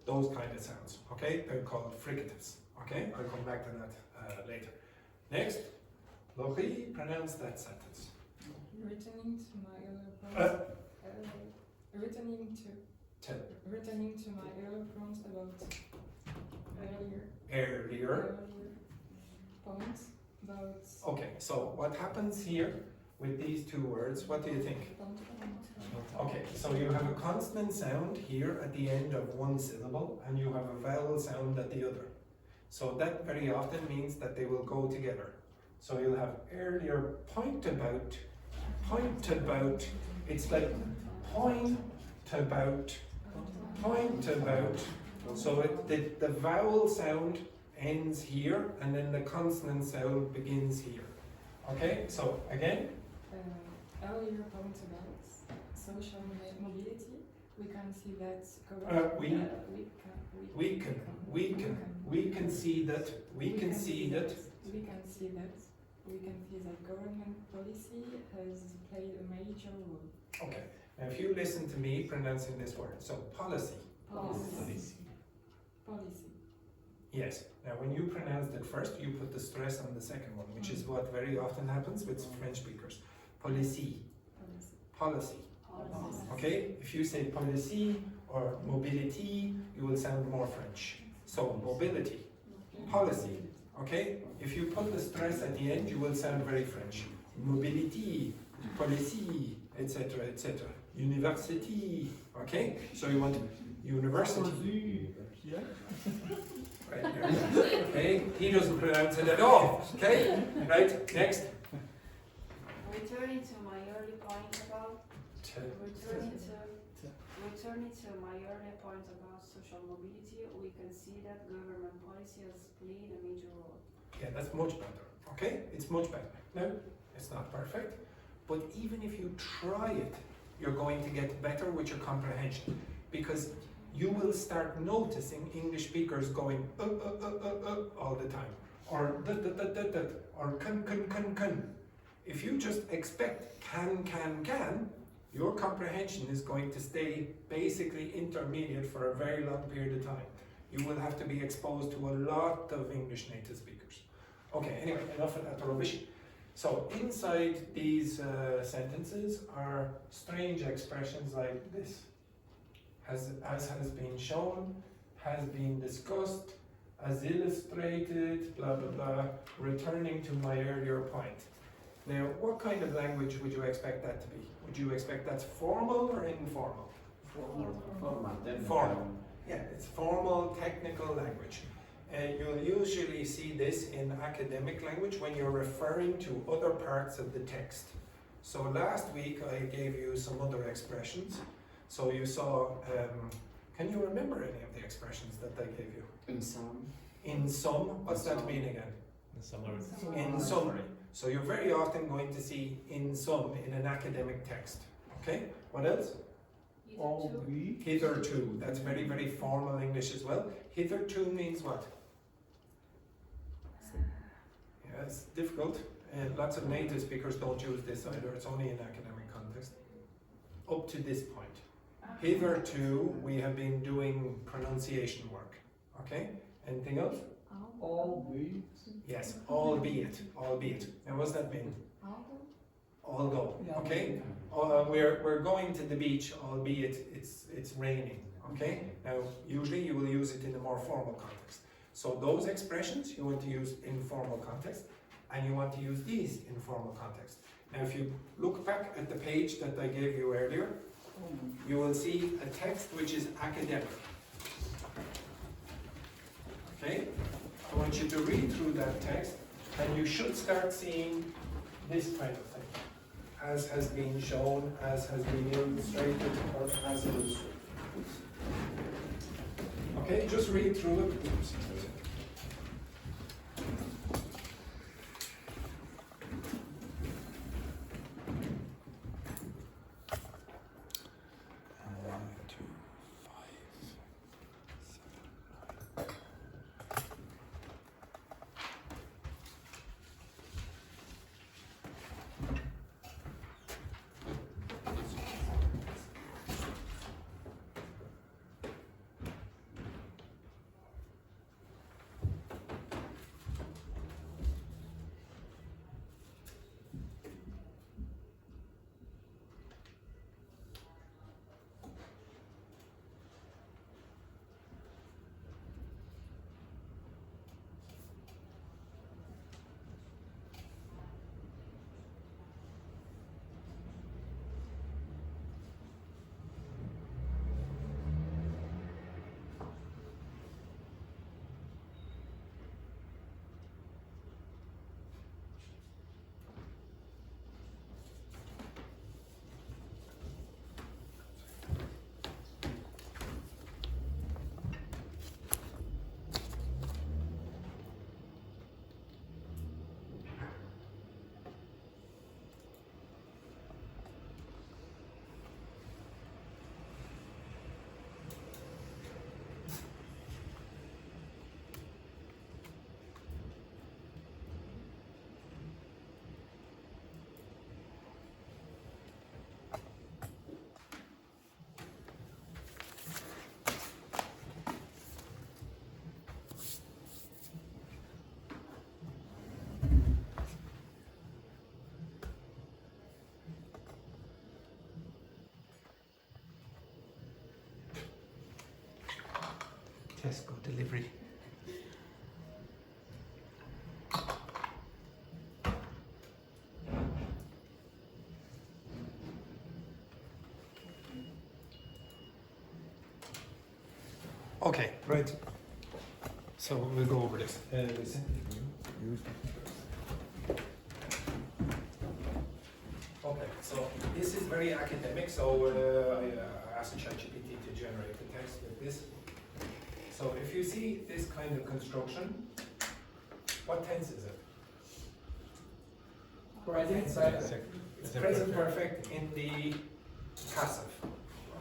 those kind of sounds. Okay, they're called fricatives. Okay, I'll come back to that later. Next, Luca, pronounce that sentence. Returning to my earlier returning to my earlier points about earlier points about. Okay, so what happens here with these two words? What do you think? Okay, so you have a consonant sound here at the end of one syllable, and you have a vowel sound at the other. So that very often means that they will go together. So you'll have earlier point about. It's like point about, So the vowel sound ends here, and then the consonant sound begins here. Okay, so again. Earlier point about social mobility, we can see that We can see that government policy has played a major role. Okay, now if you listen to me pronouncing this word, so policy. Policy. Yes, now when you pronounced it first, you put the stress on the second one, which is what very often happens with French speakers. Policy. Policy. Okay, if you say policy or mobility, you will sound more French. So mobility, policy. Okay, if you put the stress at the end, you will sound very French. Mobility, policy, etc., etc. University. Okay, so you want university. Yeah. Right there. Okay, he doesn't pronounce it at all. Okay, right. Next. Returning to my early point about social mobility, we can see that government policy has played a major role. Yeah, that's much better. Okay, it's much better. No, it's not perfect, but even if you try it, you're going to get better with your comprehension, because you will start noticing English speakers going all the time, or or can. If you just expect can, your comprehension is going to stay basically intermediate for a very long period of time. You will have to be exposed to a lot of English native speakers. Okay, anyway, enough of that rubbish. So inside these sentences are strange expressions like this. As has been shown, has been discussed, as illustrated, blah blah blah, returning to my earlier point. Now, what kind of language would you expect that to be? Would you expect that's formal or informal? Formal. Yeah, it's formal, technical language. You'll usually see this in academic language when you're referring to other parts of the text. So last week I gave you some other expressions. So you saw, can you remember any of the expressions that I gave you? In some. In some, what's that mean again? In summary. In summary. So you're very often going to see in some in an academic text. Okay, what else? Hitherto. That's very, very formal English as well. Hitherto means what? Yeah, it's difficult. Lots of native speakers don't use this either. It's only in academic context. Up to this point. Hitherto, we have been doing pronunciation work. Okay? Anything else? Albeit. Yes, albeit. Now, what's that mean? Although. Okay? We're going to the beach, albeit it's raining. Okay? Now, usually you will use it in a more formal context. So those expressions you want to use in formal context, and you want to use these in formal context. Now, if you look back at the page that I gave you earlier, you will see a text which is academic. Okay? I want you to read through that text, and you should start seeing this kind of thing. As has been shown, as has been illustrated, or as illustrated. Okay, just read through it. Oops. Tesco delivery. Okay, right. So we'll go over this. Okay, so this is very academic, so I asked ChatGPT to generate the text with this. So if you see this kind of construction, what tense is it? Present perfect. It's present perfect in the passive.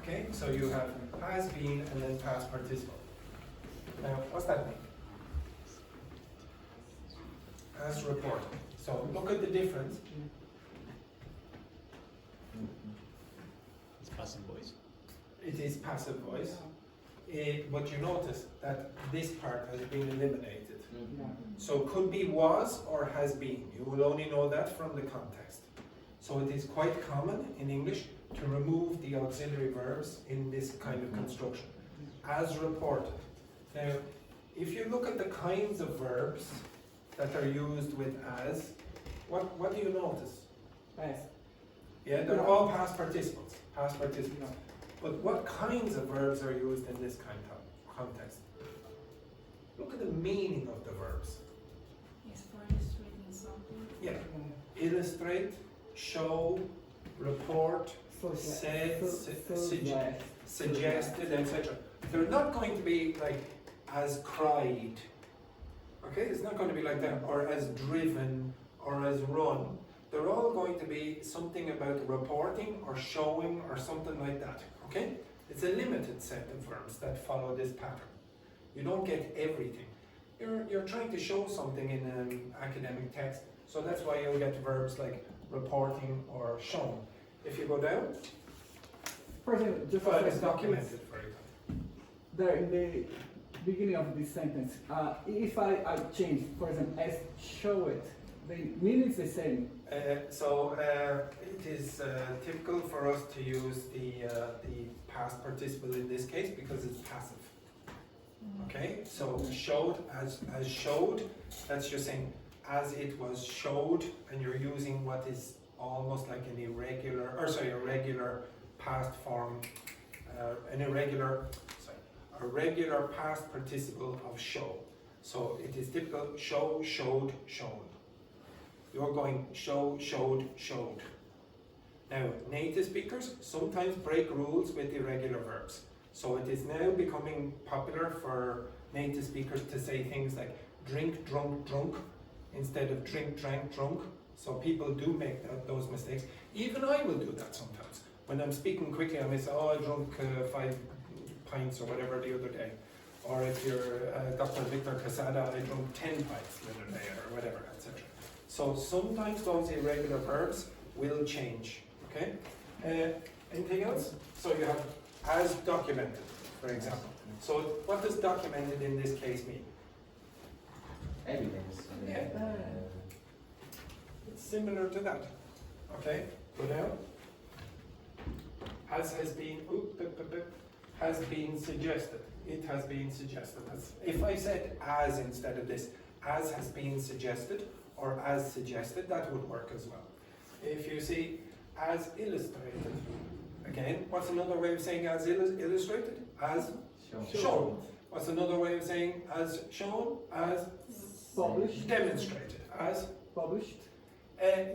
Okay, so you have has been and then past participle. Now, what's that mean? As reported. So look at the difference. It's passive voice. It is passive voice. But you notice that this part has been eliminated. So could be was or has been. You will only know that from the context. So it is quite common in English to remove the auxiliary verbs in this kind of construction. As reported. Now, if you look at the kinds of verbs that are used with as, what do you notice? Past. Yeah, they're all past participles. Past participles. But what kinds of verbs are used in this kind of context? Look at the meaning of the verbs. Yes, for illustrating something. Yeah. Illustrate, show, report, said, suggested, etc. They're not going to be like as cried. Okay, it's not going to be like that, or as driven, or as run. They're all going to be something about reporting or showing or something like that. Okay? It's a limited set of verbs that follow this pattern. You don't get everything. You're trying to show something in an academic text, so that's why you'll get verbs like reporting or shown. If you go down, For example, just well, as it's documented, for example. there in the beginning of this sentence, if I change, for example, as show it, the meaning is the same. It is typical for us to use the past participle in this case because it's passive. Okay, so showed as showed, that's just saying as it was showed, and you're using what is almost like an irregular, a regular past form, a regular past participle of show. So it is typical show, showed, shown. You're going show, showed, showed. Now, native speakers sometimes break rules with irregular verbs. So it is now becoming popular for native speakers to say things like drink, drunk, drunk, instead of drink, drank, drunk. So people do make those mistakes. Even I will do that sometimes. When I'm speaking quickly, I may say, oh, I drunk 5 pints or whatever the other day. Or if you're Dr. Victor Casada, I drunk 10 pints the other day, or whatever, etc. So sometimes those irregular verbs will change, okay? Anything else? So you have as documented, for example. So what does documented in this case mean? Evidence. Yeah. It's similar to that. Okay, go down. Has been suggested. It has been suggested. If I said as instead of this, as has been suggested, or as suggested, that would work as well. If you see as illustrated, again, what's another way of saying as illustrated? As shown. What's another way of saying as shown? As Published. Demonstrated. As Published.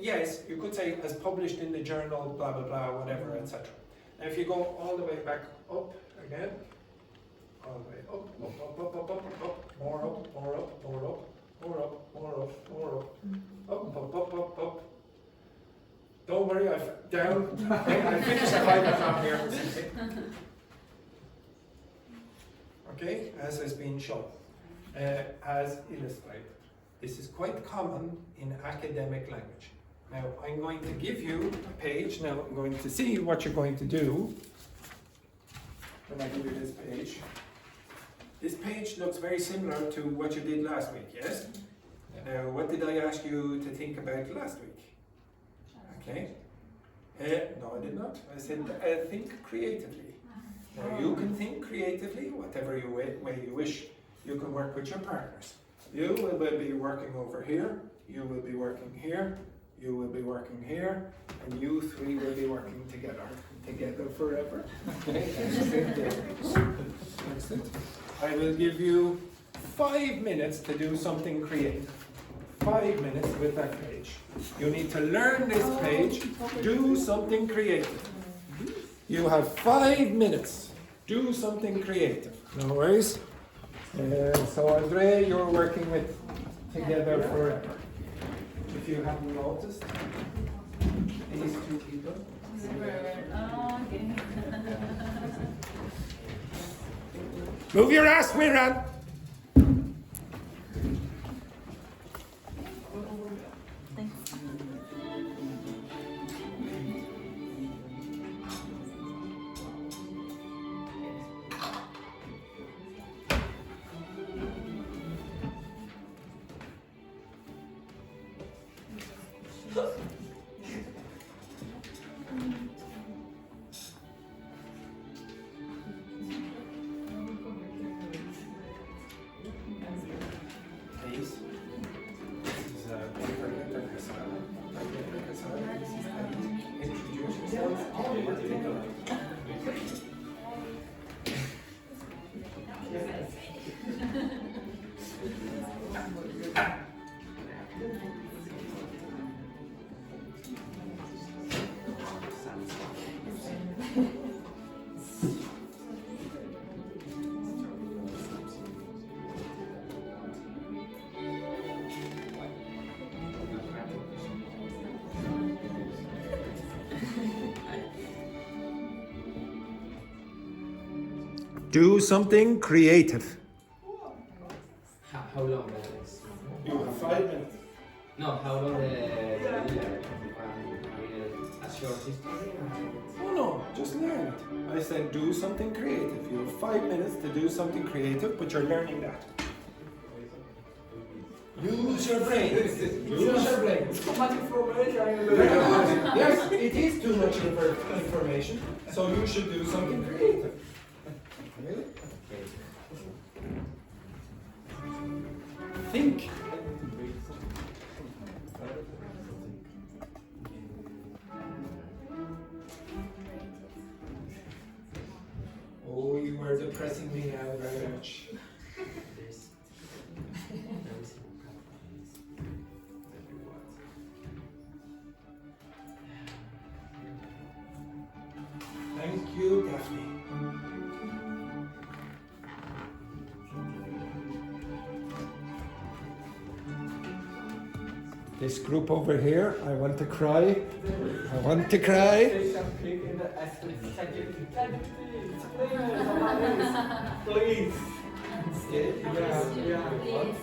yes, you could say as published in the journal, blah, blah, blah, whatever, etc. Now if you go all the way back up again, all the way up, more up, more up, more up, more up, more up, more up, up. Don't worry, down. I finished the microphone here. Okay, as has been shown, as illustrated. This is quite common in academic language. Now, I'm going to give you a page. Now, I'm going to see what you're going to do when I give you this page. This page looks very similar to what you did last week, yes? Now, what did I ask you to think about last week? Okay. No, I did not. I said think creatively. Now you can think creatively, whatever way you wish. You can work with your partners. You will be working over here, you will be working here, you will be working here, and you three will be working together forever. Okay, excellent. I will give you 5 minutes to do something creative. 5 minutes with that page. You need to learn this page, do something creative. You have 5 minutes. Do something creative. No worries. So Andre, you're working with Together Forever. If you haven't noticed, these two people. Okay. Move your ass, Miran! Do something creative. How long that is? You have 5 minutes. No, how long the a short history? Oh no, just learn it. I said do something creative. You have 5 minutes to do something creative, but you're learning that. Use your brain. Use your brain. Yes, it is too much information, so you should do something creative. Really? Think. Oh, you are depressing me now very much. Thank you, Daphne. This group over here, I want to cry. I want to cry. Please. Please.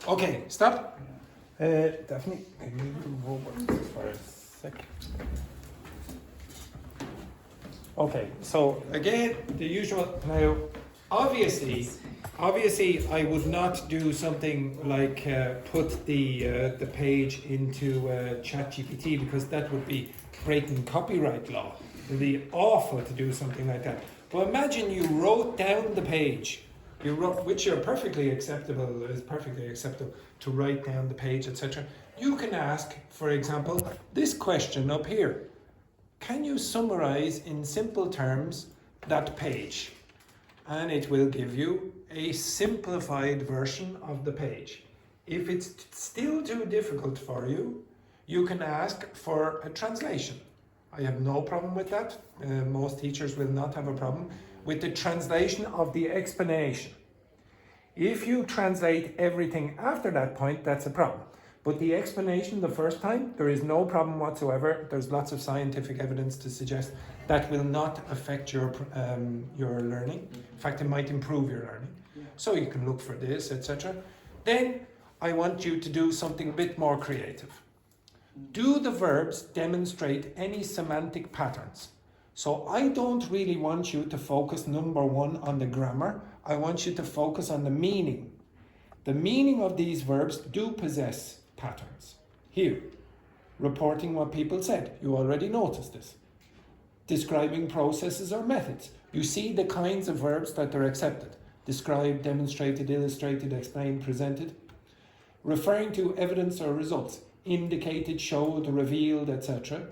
Okay, stop. Daphne, maybe you can hold on for a second. Okay, so again, the usual. Now, obviously, I would not do something like put the page into ChatGPT, because that would be breaking copyright law. It would be awful to do something like that. But imagine you wrote down the page. You wrote, which are perfectly acceptable, is perfectly acceptable to write down the page, etc. You can ask, for example, this question up here. Can you summarize in simple terms that page? And it will give you a simplified version of the page. If it's still too difficult for you, you can ask for a translation. I have no problem with that. Most teachers will not have a problem with the translation of the explanation. If you translate everything after that point, that's a problem. But the explanation the first time, there is no problem whatsoever. There's lots of scientific evidence to suggest that will not affect your learning. In fact, it might improve your learning. So you can look for this, etc. Then I want you to do something a bit more creative. Do the verbs demonstrate any semantic patterns? So I don't really want you to focus, number one, on the grammar. I want you to focus on the meaning. The meaning of these verbs do possess patterns. Here, reporting what people said. You already noticed this. Describing processes or methods. You see the kinds of verbs that are accepted. Described, demonstrated, illustrated, explained, presented. Referring to evidence or results. Indicated, showed, revealed, etc.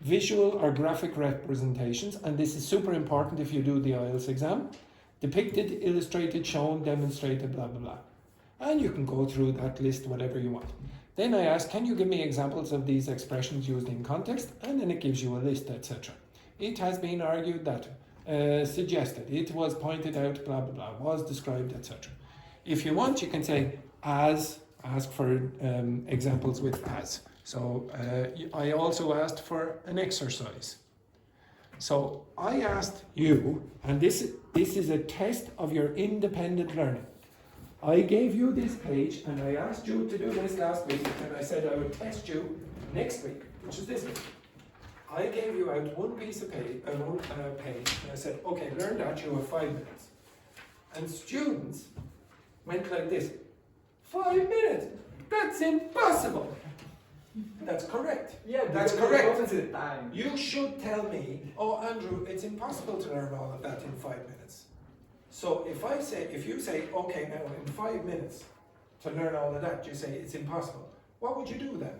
Visual or graphic representations, and this is super important if you do the IELTS exam. Depicted, illustrated, shown, demonstrated, blah, blah, blah. And you can go through that list, whatever you want. Then I ask, can you give me examples of these expressions used in context? And then it gives you a list, etc. It has been argued that, suggested, it was pointed out, blah, blah, blah, was described, etc. If you want, you can say as, ask for examples with as. So I also asked for an exercise. So I asked you, and this is a test of your independent learning. I gave you this page and I asked you to do this last week, and I said I would test you next week, which is this week. I gave you out one piece of page, and I said, okay, learn that, you have 5 minutes. And students went like this, 5 minutes? That's impossible! That's correct. Yeah, that's correct. Opposite time. You should tell me, oh Andrew, it's impossible to learn all of that in 5 minutes. So if you say, okay, now in 5 minutes to learn all of that, you say it's impossible. What would you do then?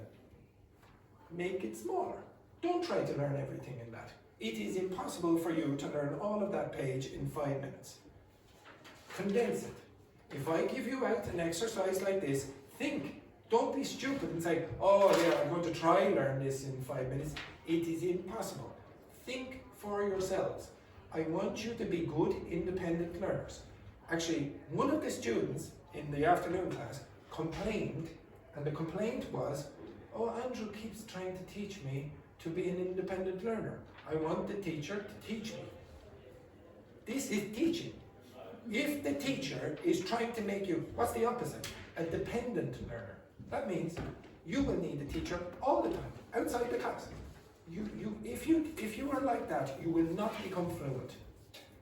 Make it smaller. Don't try to learn everything in that. It is impossible for you to learn all of that page in 5 minutes. Condense it. If I give you out an exercise like this, think. Don't be stupid and say, oh yeah, I'm going to try and learn this in 5 minutes. It is impossible. Think for yourselves. I want you to be good, independent learners. Actually, one of the students in the afternoon class complained, and the complaint was, oh, Andrew keeps trying to teach me to be an independent learner. I want the teacher to teach me. This is teaching. If the teacher is trying to make you, what's the opposite? A dependent learner. That means you will need a teacher all the time, outside the class. If you are like that, you will not become fluent.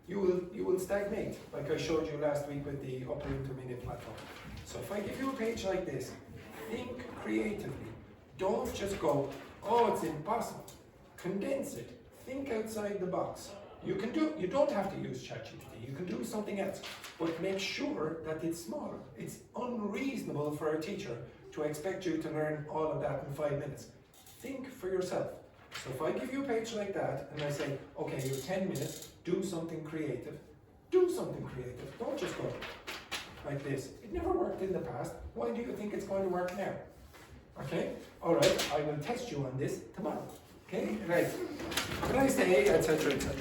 You will stagnate, like I showed you last week with the upper intermediate platform. So if I give you a page like this, think creatively. Don't just go, oh, it's impossible. Condense it. Think outside the box. You don't have to use ChatGPT. You can do something else, but make sure that it's smaller. It's unreasonable for a teacher to expect you to learn all of that in 5 minutes. Think for yourself. So if I give you a page like that and I say, okay, you have 10 minutes, do something creative. Do something creative. Don't just go like this. It never worked in the past. Why do you think it's going to work now? Okay? All right, I will test you on this tomorrow. Okay? Right. What I say, etc., etc.